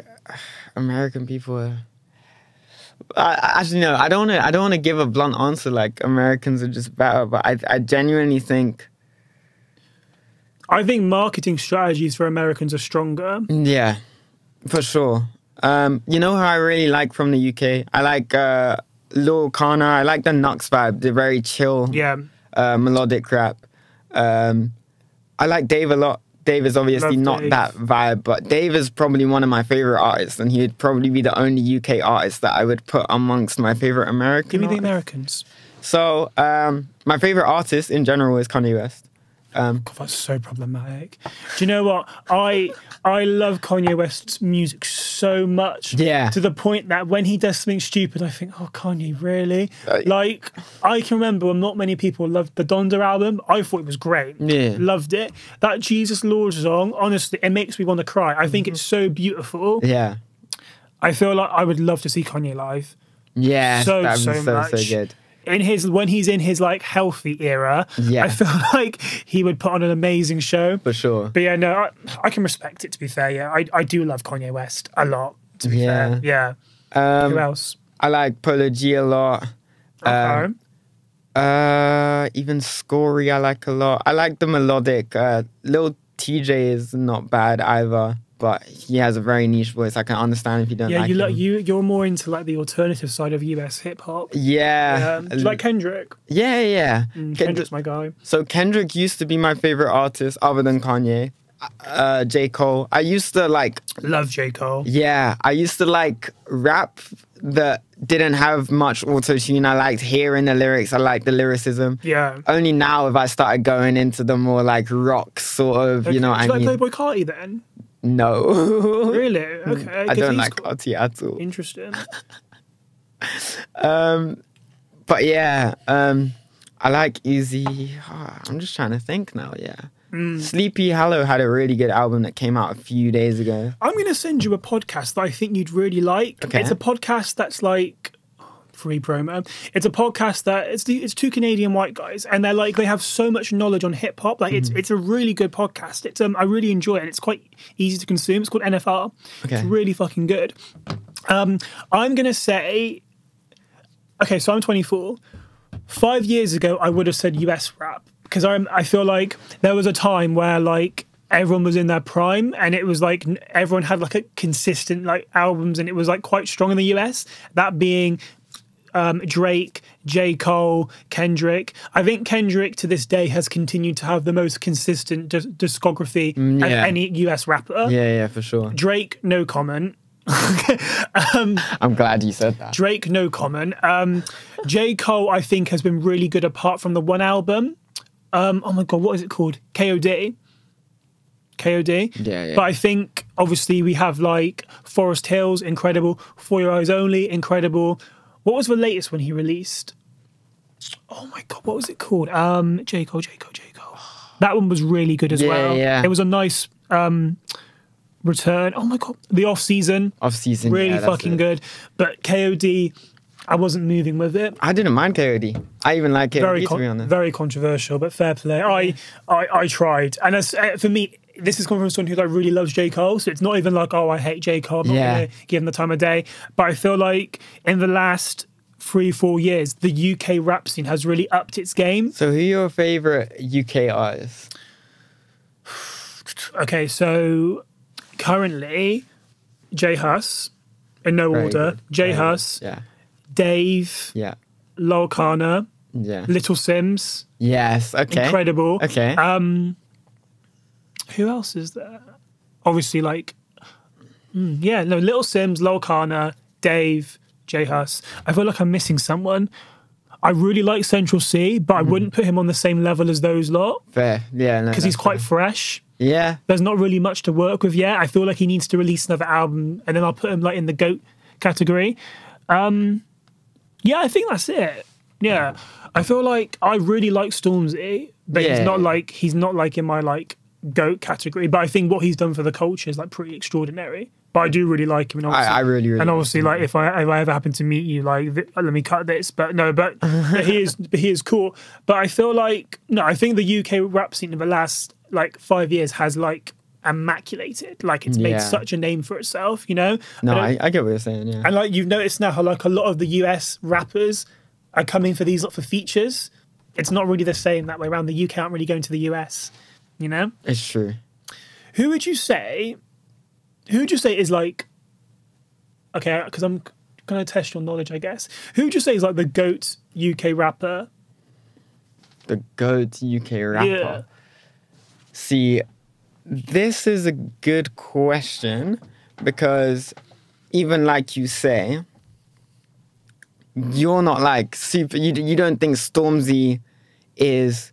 American people are... actually, no, I don't want to give a blunt answer like Americans are just better, but I genuinely think... I think marketing strategies for Americans are stronger. Yeah, for sure. You know who I really like from the UK? I like Lil Kana. I like the Nux vibe, the very chill, melodic rap. I like Dave a lot. Dave is obviously not that vibe, but Dave is probably one of my favorite artists, and he would probably be the only UK artist that I would put amongst my favorite American Give me artists. the Americans. So, my favorite artist in general is Kanye West. God, that's so problematic. Do you know what? I love Kanye West's music so much. Yeah. To the point that when he does something stupid, I think, oh, Kanye, really? Like, I can remember when not many people loved the Donda album. I thought it was great. Yeah. Loved it. That Jesus Lord song, honestly, it makes me want to cry. I think it's so beautiful. Yeah. I feel like I would love to see Kanye live. Yeah. So much. So good. When he's in his like healthy era, I feel like he would put on an amazing show. For sure. But yeah, no, I can respect it, to be fair. Yeah, I do love Kanye West a lot, to be fair. Yeah. Who else? I like Polo G a lot. Okay. Even Scory I like a lot. I like the melodic. Lil TJ is not bad either, but he has a very niche voice. I can understand if you don't like him. You're more into like the alternative side of US hip hop. Yeah. Do you like Kendrick? Yeah. Kendrick's my guy. So Kendrick used to be my favorite artist other than Kanye. J. Cole. I used to like... Love J. Cole. Yeah. I used to like rap that didn't have much auto-tune. I liked hearing the lyrics. I liked the lyricism. Yeah. Only now have I started going into the more like rock sort of, you know what I mean? Do you like Playboy Carti then? No. Really? Okay. I don't like Carti at all. Interesting. But yeah, I like Easy. I'm just trying to think now, yeah. Sleepy Hollow had a really good album that came out a few days ago. I'm going to send you a podcast that I think you'd really like. Okay. It's a podcast that's like... free promo. It's a podcast that it's two Canadian white guys, and they have so much knowledge on hip hop. Like it's a really good podcast. It's I really enjoy it, and it's quite easy to consume. It's called NFR. Okay. It's really fucking good. I'm gonna say, okay, so I'm 24. 5 years ago, I would have said US rap because I feel like there was a time where like everyone was in their prime, and it was like everyone had like a consistent like albums, and it was like quite strong in the US. That being Drake, J. Cole, Kendrick. I think Kendrick to this day has continued to have the most consistent discography of any US rapper. Yeah, for sure. Drake, no comment. I'm glad you said that. Drake, no comment. J. Cole, I think, has been really good apart from the one album. Oh my God, what is it called? KOD. Yeah. But I think, obviously, we have like Forest Hills, incredible. For Your Eyes Only, incredible. What was the latest when he released? Oh my God, what was it called? J. Cole. That one was really good as well. Yeah. It was a nice return. Oh my God, the off season. Really fucking good. But KOD, I wasn't moving with it. I didn't mind KOD. I even like KOD, to be honest. Very controversial, but fair play. I tried. And as, for me, this is coming from someone who like really loves J. Cole, so it's not even like, oh, I hate J. Cole, I'm not going to give him the time of day. But I feel like in the last 3-4 years, the UK rap scene has really upped its game. So who are your favourite UK artists? Okay, so currently, J Hus, in no Very order. good. J Very Hus, good. Yeah. Dave, Yeah. Lol Kana, Yeah. Little Sims, Yes. Okay. incredible. Okay. Who else is there? Obviously, like, Little Sims, Lol Kana, Dave, J Hus. I feel like I'm missing someone. I really like Central C, but I wouldn't put him on the same level as those lot Fair. Yeah. No, because he's that's quite fair. fresh. Yeah. There's not really much to work with yet. I feel like he needs to release another album, and then I'll put him like in the GOAT category. Yeah, I think that's it. Yeah, I feel like I really like Stormzy, but Yeah. he's not like in my like GOAT category. But I think what he's done for the culture is like pretty extraordinary. But I do really like him, and obviously, I really, really. and obviously, like if I ever happen to meet you, like let me cut this. But no, but he is cool. But I feel like no, I think the UK rap scene in the last like 5 years has like immaculated. Like it's made such a name for itself, you know. No, I get what you're saying. Yeah. And like you've noticed now how like a lot of the US rappers are coming for these for features. It's not really the same that way around. The UK aren't really going to the US, you know. It's true. Who would you say is like, okay, because I'm going to test your knowledge, I guess. Who would you say is like the GOAT UK rapper? The GOAT UK rapper. Yeah. See, this is a good question because even like you say, you're not like super, you don't think Stormzy is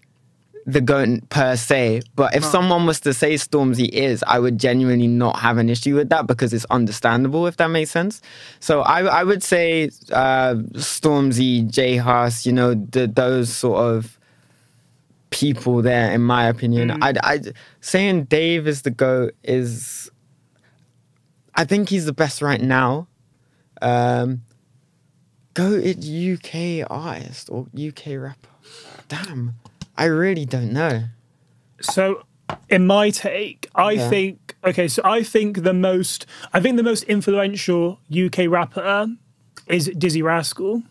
the GOAT per se, but if someone was to say Stormzy is, I would genuinely not have an issue with that because it's understandable, if that makes sense. So I would say Stormzy, J Hus, you know, those sort of people there, in my opinion. Saying Dave is the GOAT is, I think he's the best right now. GOAT UK artist or UK rapper. Damn. I really don't know. So, in my take, I think the most influential UK rapper is Dizzy Rascal.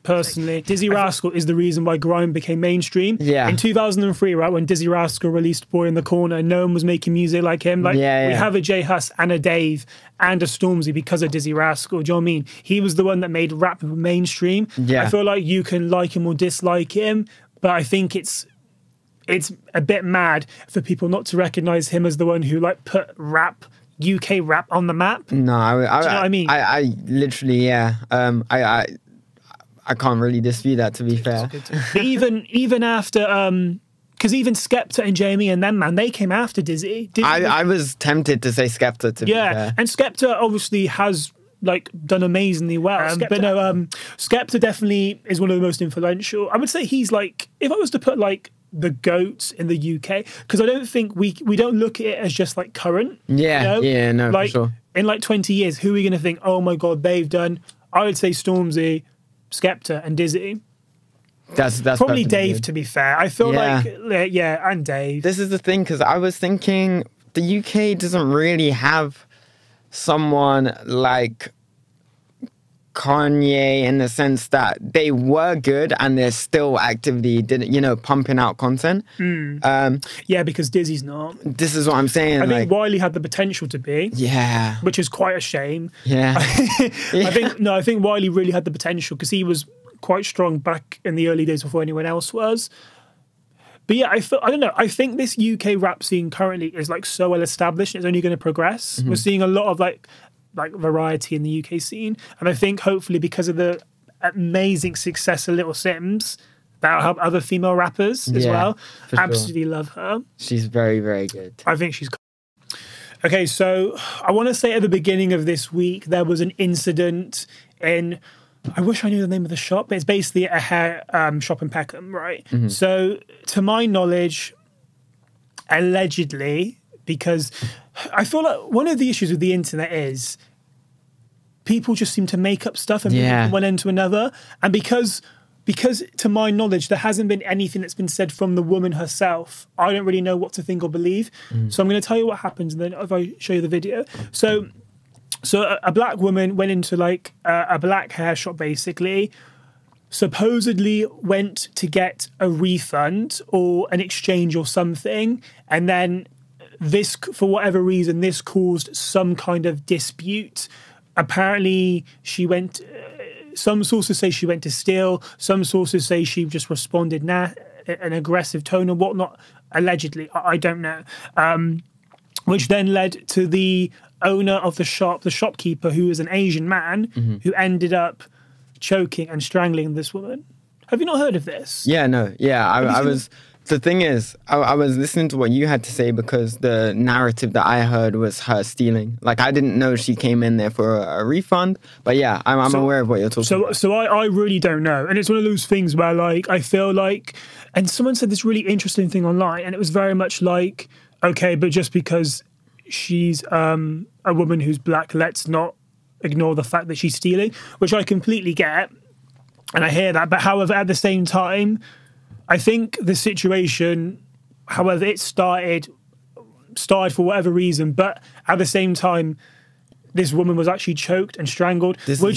Personally, Dizzy Rascal is the reason why grime became mainstream. Yeah. In 2003, right, when Dizzy Rascal released Boy in the Corner, no one was making music like him. Like, we have a J Hus and a Dave and a Stormzy because of Dizzy Rascal. Do you know what I mean? He was the one that made rap mainstream. Yeah. I feel like you can like him or dislike him, but I think it's a bit mad for people not to recognize him as the one who like put UK rap on the map. No, Do you know what I mean? I literally, yeah. I can't really dispute that, to be fair. But even after, because even Skepta and Jamie and them, man, they came after Dizzy. I was tempted to say Skepta, to be fair. And Skepta obviously has like done amazingly well. But no, Skepta definitely is one of the most influential. I would say he's like, if I was to put like the GOATs in the UK, because I don't think we don't look at it as just like current. Yeah, you know? no, like, for sure. In like 20 years, who are we going to think, oh my God, they've done, I would say Stormzy, Skepta and Dizzy. That's probably Dave, good. to be fair. I feel like, and Dave. This is the thing, because I was thinking the UK doesn't really have someone like Kanye in the sense that they were good and they're still actively, pumping out content. Because Dizzy's not. This is what I'm saying. I think Wiley had the potential to be. Yeah. Which is quite a shame. Yeah. I think Wiley really had the potential because he was quite strong back in the early days before anyone else was. But yeah, I don't know. I think this UK rap scene currently is like so well established. It's only going to progress. We're seeing a lot of like variety in the UK scene, and I think hopefully because of the amazing success of Little Sims, that'll help other female rappers as well. Absolutely love her. She's very, very good. I think she's okay. So I want to say at the beginning of this week there was an incident in, I wish I knew the name of the shop, but it's basically a hair shop in Peckham, right? So to my knowledge, allegedly, because I feel like one of the issues with the internet is people just seem to make up stuff and move from one end to another. And because to my knowledge, there hasn't been anything that's been said from the woman herself, I don't really know what to think or believe. So I'm going to tell you what happens, and then if I show you the video. So a black woman went into like a black hair shop, basically, supposedly went to get a refund or an exchange or something, and then this, for whatever reason, this caused some kind of dispute. Apparently, she went. Some sources say she went to steal. Some sources say she just responded an aggressive tone or whatnot. Allegedly, I don't know. Which then led to the owner of the shop, the shopkeeper, who is an Asian man, who ended up choking and strangling this woman. Have you not heard of this? Yeah, no. Yeah, I was... The thing is, I was listening to what you had to say because the narrative that I heard was her stealing. Like, I didn't know she came in there for a refund. But yeah, I'm aware of what you're talking about. So I really don't know. And it's one of those things where, like, I feel like... And someone said this really interesting thing online, and it was very much like, okay, but just because she's a woman who's black, let's not ignore the fact that she's stealing, which I completely get. And I hear that. But however, at the same time... I think the situation, however, it started for whatever reason, but at the same time, this woman was actually choked and strangled. Would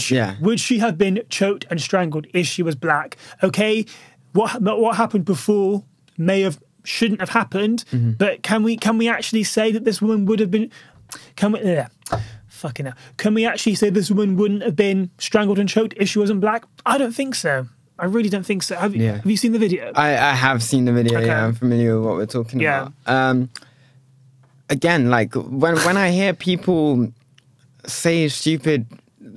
she have been choked and strangled if she was black? Okay, what happened before shouldn't have happened, but can we actually say that this woman would have been? Can we actually say this woman wouldn't have been strangled and choked if she wasn't black? I don't think so. I really don't think so. Have you seen the video? I have seen the video. Okay. Yeah, I'm familiar with what we're talking about. Again, like when I hear people say stupid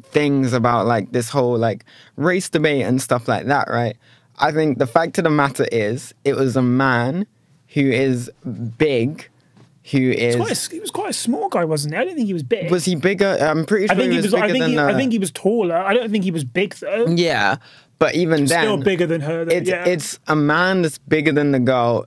things about like this whole like race debate and stuff like that, right? I think the fact of the matter is, it was a man who is big. He was quite a small guy, wasn't he? I don't think he was big. Was he bigger? I'm pretty sure he was bigger than her. I think he was taller. I don't think he was big though. Yeah. But even then, still bigger than her. It's a man that's bigger than the girl.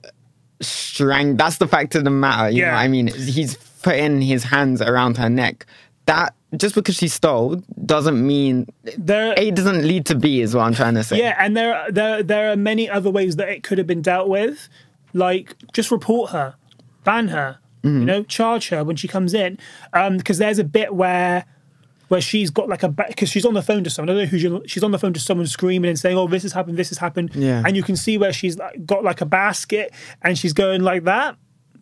That's the fact of the matter. You know what I mean? He's putting his hands around her neck. That just because she stole doesn't mean A doesn't lead to B, is what I'm trying to say. Yeah, and there are many other ways that it could have been dealt with. Like, just report her, ban her, you know, charge her when she comes in. Because there's a bit where she's got like because she's on the phone to someone. I don't know who she's on the phone to someone screaming and saying, "Oh, this has happened." Yeah. And you can see where she's like, got like a basket and she's going like that.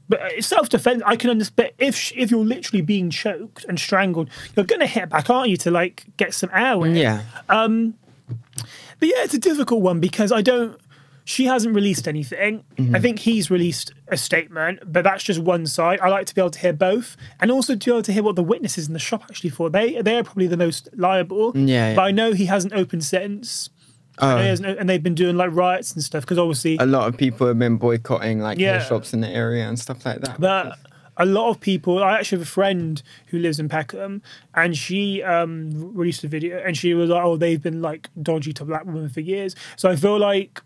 But it's self-defense. I can understand. But if you're literally being choked and strangled, you're going to hit back, aren't you, to like get some airway? Yeah. But yeah, it's a difficult one because she hasn't released anything. I think he's released a statement, but that's just one side. I like to be able to hear both, and also to be able to hear what the witnesses in the shop actually thought. They are probably the most liable. Yeah. But I know he hasn't opened since. And they've been doing like riots and stuff because obviously a lot of people have been boycotting like hair shops in the area and stuff like that. But a lot of people, I actually have a friend who lives in Peckham, and she released a video, and she was like, "Oh, they've been like dodgy to black women for years." So I feel like,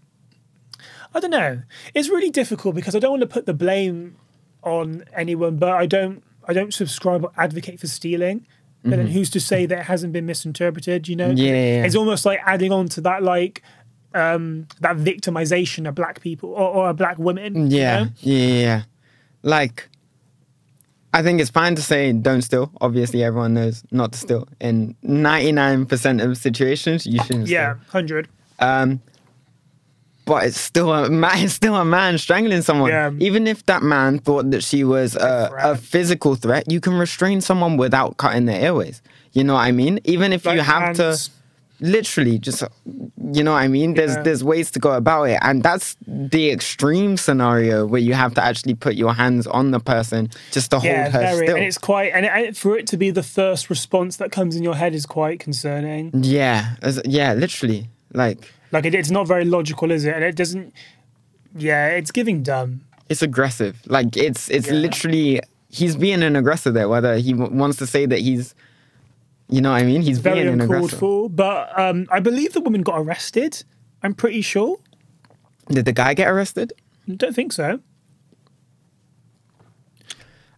I don't know. It's really difficult because I don't want to put the blame on anyone, but I don't subscribe or advocate for stealing. But then who's to say that it hasn't been misinterpreted, you know? Yeah. It's almost like adding on to that, like, that victimization of black people or black women. Yeah, you know? Yeah. Like, I think it's fine to say don't steal. Obviously, everyone knows not to steal. In 99% of situations, you shouldn't steal. Yeah, 100. But it's still a man strangling someone. Yeah. Even if that man thought that she was a physical threat, you can restrain someone without cutting their airways. You know what I mean? Even if you have to literally just, you know what I mean? There's ways to go about it. And that's the extreme scenario where you have to actually put your hands on the person just to hold her still. And it's quite, and for it to be the first response that comes in your head is quite concerning. Yeah, literally. Like it's not very logical, is it? And it doesn't. Yeah, it's giving dumb. It's aggressive. Like it's literally, he's being an aggressor there. Whether he wants to say that he's, you know what I mean? He's very being an uncalled aggressor. for. But I believe the woman got arrested. I'm pretty sure. Did the guy get arrested? I don't think so.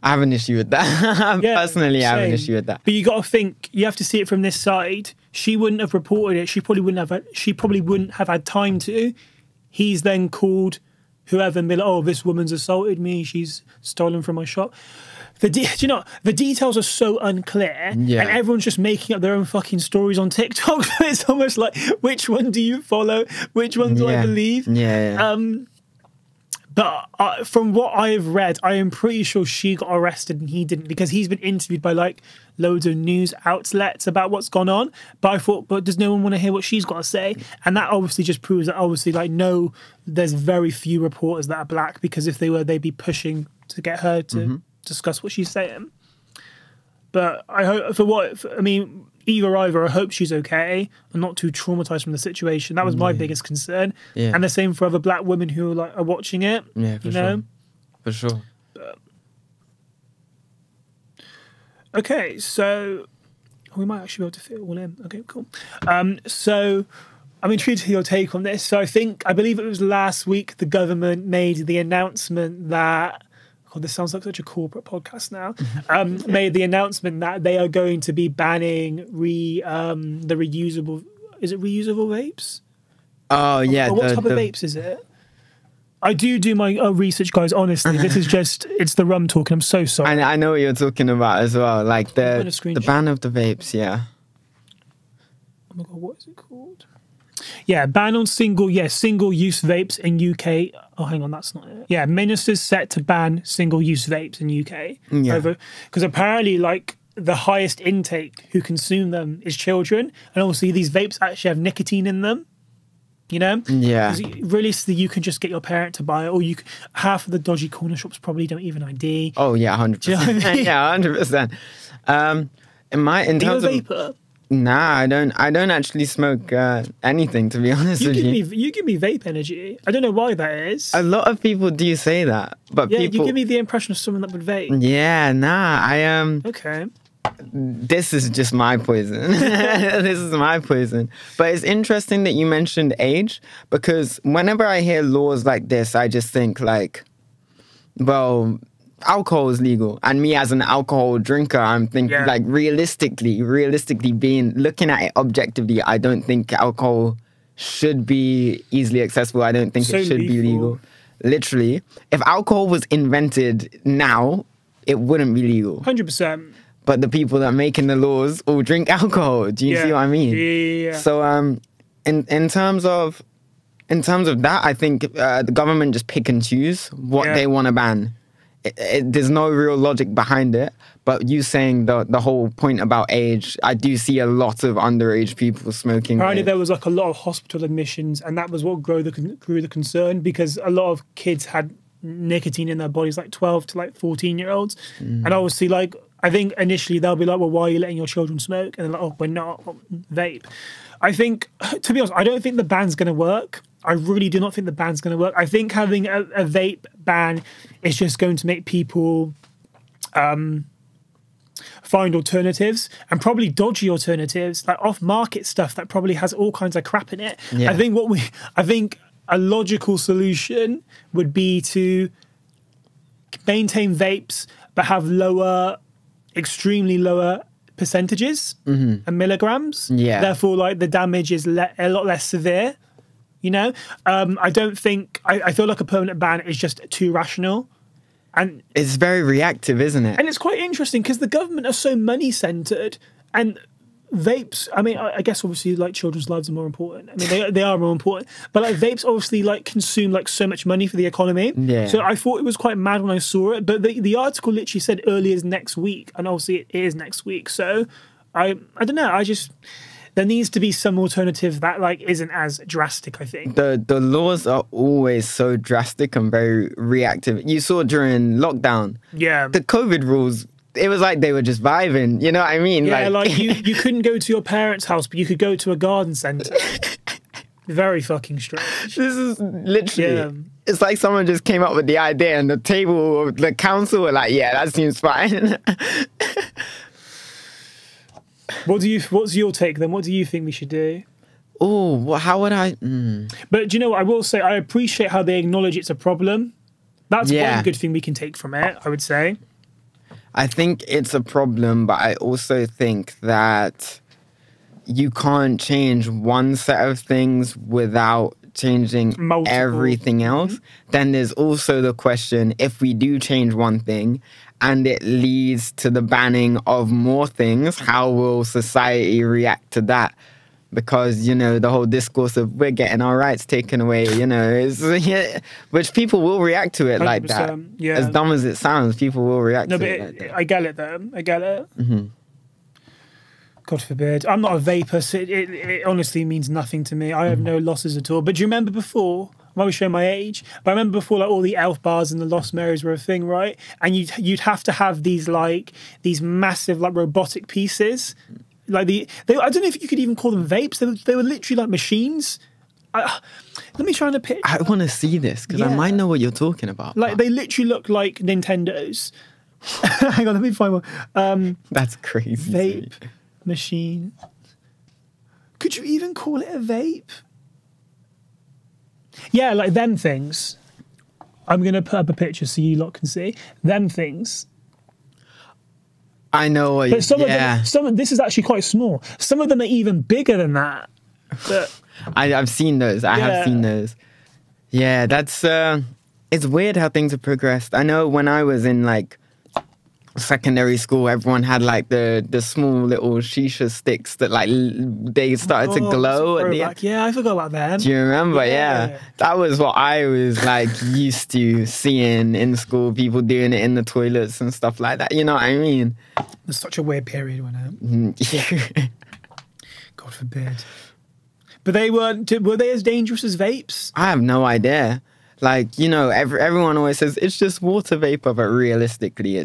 I have an issue with that. Personally, I have an issue with that. But you got to think, you have to see it from this side. She wouldn't have reported it. She probably wouldn't have had time to. He's then called whoever and be like, "Oh, this woman's assaulted me. She's stolen from my shop." Do you know, the details are so unclear, and everyone's just making up their own fucking stories on TikTok. It's almost like, which one do you follow? Which one do I believe? Yeah. But from what I've read, I am pretty sure she got arrested and he didn't, because he's been interviewed by like loads of news outlets about what's gone on. But I thought, but does no one want to hear what she's got to say? And that obviously just proves that obviously like no, there's very few reporters that are black, because if they were, they'd be pushing to get her to discuss what she's saying. But I hope either, I hope she's okay and not too traumatized from the situation. That was my biggest concern. Yeah. And the same for other black women who are watching it. Yeah, for sure. For sure. Okay, so we might actually be able to fit it all in. Okay, cool. So I'm intrigued to hear your take on this. So I believe it was last week the government made the announcement that, God, this sounds like such a corporate podcast now, made the announcement that they are going to be banning the reusable, is it reusable vapes? Oh, yeah. Or what type of vapes is it? I do my research, guys, honestly. This is just, it's the rum talking. I'm so sorry. I know what you're talking about as well. Like the ban of the vapes, yeah. Oh my God, what is it called? Yeah, ban on single-use vapes in UK. Oh, hang on, that's not it. Yeah, ministers set to ban single-use vapes in UK. Yeah. Because apparently, like, the highest intake who consume them is children. And obviously, these vapes actually have nicotine in them. You know? Yeah. Realistically, you can just get your parent to buy it, or half of the dodgy corner shops probably don't even ID. Oh yeah, 100%. Do you know what I mean? Yeah, 100%. In terms Are you a of vapor? Nah, I don't actually smoke anything, to be honest with you. You give me vape energy. I don't know why that is. A lot of people do say that, but yeah, people... you give me the impression of someone that would vape. Yeah, nah, Okay. This is just my poison. This is my poison. But it's interesting that you mentioned age, because whenever I hear laws like this, I just think like, well, alcohol is legal. And me as an alcohol drinker, I'm thinking like realistically looking at it objectively, I don't think alcohol should be easily accessible. I don't think it should be legal. Literally. If alcohol was invented now, it wouldn't be legal. 100%. But the people that are making the laws all drink alcohol. Do you see what I mean? Yeah. So in terms of that, I think the government just pick and choose what they want to ban. There's no real logic behind it. But you saying the whole point about age, I do see a lot of underage people smoking. Apparently there was like a lot of hospital admissions, and that was what grew the concern, because a lot of kids had nicotine in their bodies, like 12 to like 14-year-olds. And obviously, like, I think initially they'll be like, well, why are you letting your children smoke? And they're like, oh, we're not. Vape. I think, to be honest, I don't think the ban's going to work. I really do not think the ban's going to work. I think having a vape ban is just going to make people find alternatives, and probably dodgy alternatives, like off-market stuff that probably has all kinds of crap in it. Yeah. I think a logical solution would be to maintain vapes, but have extremely lower percentages and milligrams. Yeah. Therefore, like, the damage is a lot less severe. You know, I don't think I feel like a permanent ban is just too rational, and it's very reactive, isn't it? And it's quite interesting because the government are so money centered, and vapes, I mean, I guess obviously like children's lives are more important. I mean, they are more important, but like vapes obviously like consume like so much money for the economy. Yeah. So I thought it was quite mad when I saw it, but the article literally said early as next week, and obviously it is next week. So I don't know. There needs to be some alternative that like isn't as drastic, I think. The laws are always so drastic and very reactive. You saw during lockdown. Yeah. The COVID rules, it was like they were just vibing, you know what I mean? Yeah, like you couldn't go to your parents' house, but you could go to a garden centre. Very fucking strange. This is literally, it's like someone just came up with the idea and the table, the council were like, yeah, that seems fine. What's your take then? What do you think we should do? Oh, well, how would I? But do you know what? I will say I appreciate how they acknowledge it's a problem. That's one good thing we can take from it, I would say. I think it's a problem, but I also think that you can't change one set of things without changing everything else. Then there's also the question, if we do change one thing and it leads to the banning of more things, how will society react to that? because, you know, the whole discourse of we're getting our rights taken away, you know, yeah, which people will react to it like that. Yeah. As dumb as it sounds, people will react to it like that. I get it though. I get it. Mm-hmm. God forbid. I'm not a vapor, so it honestly means nothing to me. I have no losses at all. But do you remember before? I was showing my age, but I remember before, like all the Elf bars and the Lost Marys were a thing, right? And you'd have to have these massive like robotic pieces, like I don't know if you could even call them vapes. They were literally like machines. Let me try and picture. I want to see this because I might know what you're talking about. Like they literally look like Nintendos. Hang on, let me find one. That's crazy. Vape machine. Could you even call it a vape? Yeah, like them things. I'm going to put up a picture so you lot can see. Them things. I know what but some of them, this is actually quite small. Some of them are even bigger than that. But I've seen those. I have seen those. Yeah, that's... it's weird how things have progressed. I know when I was in, like, secondary school, everyone had like the small little shisha sticks that like they started to glow at the end. Yeah, I forgot about that. Do you remember? Yeah, that was what I was like used to seeing in school, people doing it in the toilets and stuff like that. You know what I mean? It's such a weird period when it. God forbid. But were they as dangerous as vapes? I have no idea. Like, you know, everyone always says it's just water vapor, but realistically,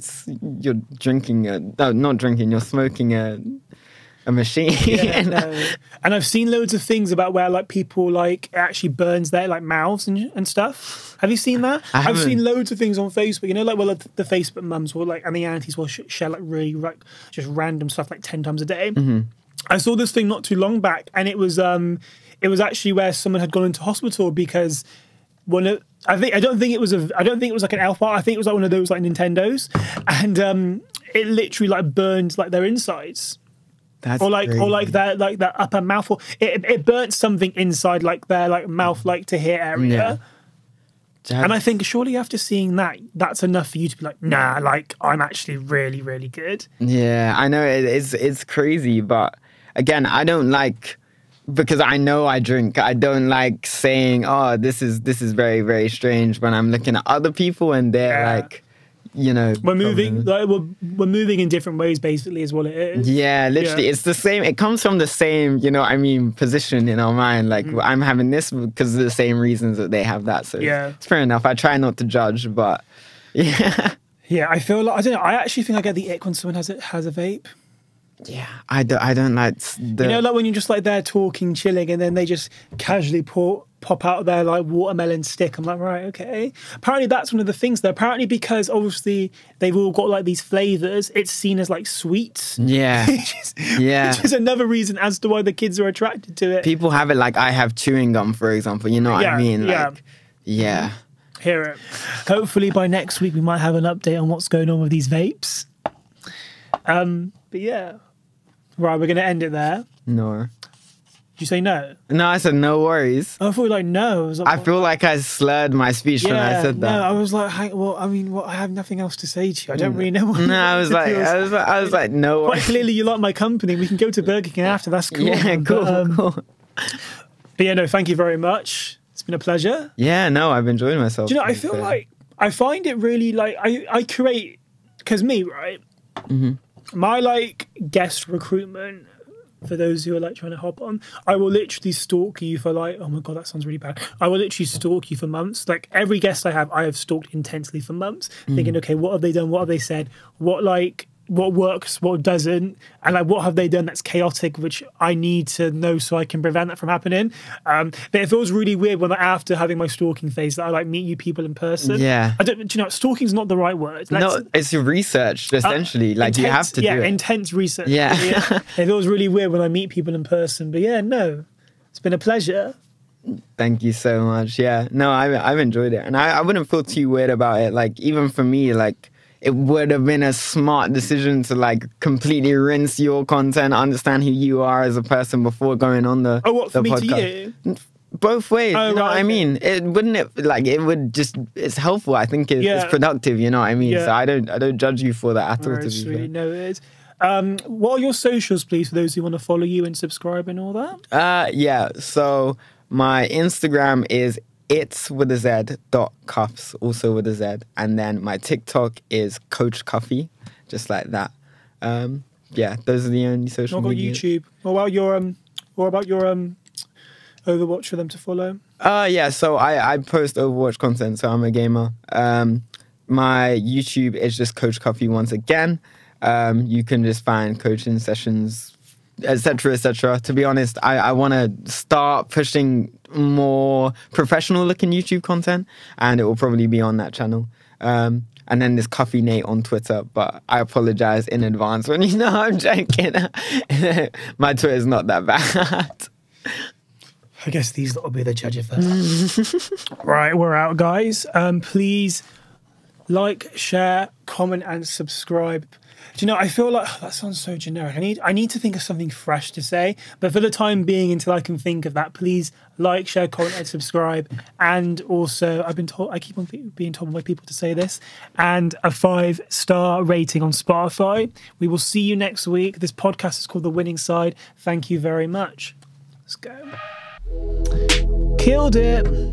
you're drinking you're smoking a machine. Yeah, no. And I've seen loads of things about where like people like it actually burns their like mouths and stuff. Have you seen that? I've seen loads of things on Facebook. You know, like the Facebook mums will like and the aunties will share like really like just random stuff like 10 times a day. Mm-hmm. I saw this thing not too long back, and it was actually where someone had gone into hospital because. I don't think it was like an Elf bar. I think it was like one of those like Nintendos, and it literally like burned like their insides. That's or like their upper mouth. Or it burnt something inside like their like mouth like to here area. Yeah. And I think surely after seeing that, that's enough for you to be like, nah, like I'm actually really, really good. Yeah, I know it's crazy, but again, I don't like. Because I know I drink, I don't like saying, "Oh, this is very, very strange." When I'm looking at other people and they're like, you know, we're moving in different ways. Basically, is what it is. Yeah, literally, it's the same. It comes from the same, you know, what I mean, position in our mind. Like I'm having this because of the same reasons that they have that. So it's fair enough. I try not to judge, but yeah. Yeah, I feel like I don't know. I actually think I get the ick when someone has a vape. Yeah, I don't like you know, like when you're just like there talking, chilling, and then they just casually pop out their like watermelon stick. I'm like, right, okay. Apparently that's one of the things though. Apparently because obviously they've all got like these flavors, it's seen as like sweets. Yeah. Which is another reason as to why the kids are attracted to it. People have it like I have chewing gum, for example. You know what I mean? Like, yeah. Hear it. Hopefully by next week we might have an update on what's going on with these vapes. But yeah. Right, we're going to end it there. No. Did you say no? No, I said no worries. I thought you were like no. I feel like I slurred my speech when I said that. No, I was like, well, I mean, I have nothing else to say to you. I don't really know what. No, I was like, no worries. Quite clearly, you like my company. We can go to Burger King after. That's cool. Yeah, cool. But yeah, no, thank you very much. It's been a pleasure. Yeah, no, I've enjoyed myself. Do you know, I feel like I find it really like I create because me, right? Mm-hmm. My like guest recruitment for those who are like trying to hop on, I will literally stalk you for like, oh my God, that sounds really bad. I will literally stalk you for months. Like every guest I have stalked intensely for months, thinking, okay, what have they done? What have they said? What works, what doesn't, and like what have they done that's chaotic, which I need to know so I can prevent that from happening. But it feels really weird when after having my stalking phase that I like meet you people in person. Yeah, do you know, stalking's not the right word. No, it's your research essentially. Like you have to do it. Intense research. Yeah. It feels really weird when I meet people in person. But yeah, no, it's been a pleasure. Thank you so much. Yeah, no, I've enjoyed it, and I wouldn't feel too weird about it. Like even for me, like. It would have been a smart decision to like completely rinse your content, understand who you are as a person before going on the for me podcast. To you? Both ways, you know what I mean? It would just, it's helpful. I think it's productive, you know what I mean? Yeah. So I don't judge you for that at all. It's really noted. What are your socials, please, for those who want to follow you and subscribe and all that? Yeah, so my Instagram is its.cuffs, also with a Z. And then my TikTok is Coach Cuffy, just like that. Yeah, those are the only social media. What about YouTube? What about your Overwatch for them to follow? Yeah, so I post Overwatch content, so I'm a gamer. My YouTube is just Coach Cuffy once again. You can just find coaching sessions, etc., etc. To be honest, I want to start pushing more professional-looking YouTube content, and it will probably be on that channel. And then there's Cuffy Nate on Twitter, but I apologize in advance when you know I'm joking. My Twitter's not that bad. I guess these lot will be the judge of that. Right, we're out, guys. Please like, share, comment, and subscribe. Do you know, I feel like that sounds so generic. I need to think of something fresh to say, but for the time being, until I can think of that, please like, share, comment, and subscribe. And also, I keep on being told by people to say this, and a 5-star rating on Spotify. We will see you next week. This podcast is called The Winning Side. Thank you very much. Let's go. Killed it.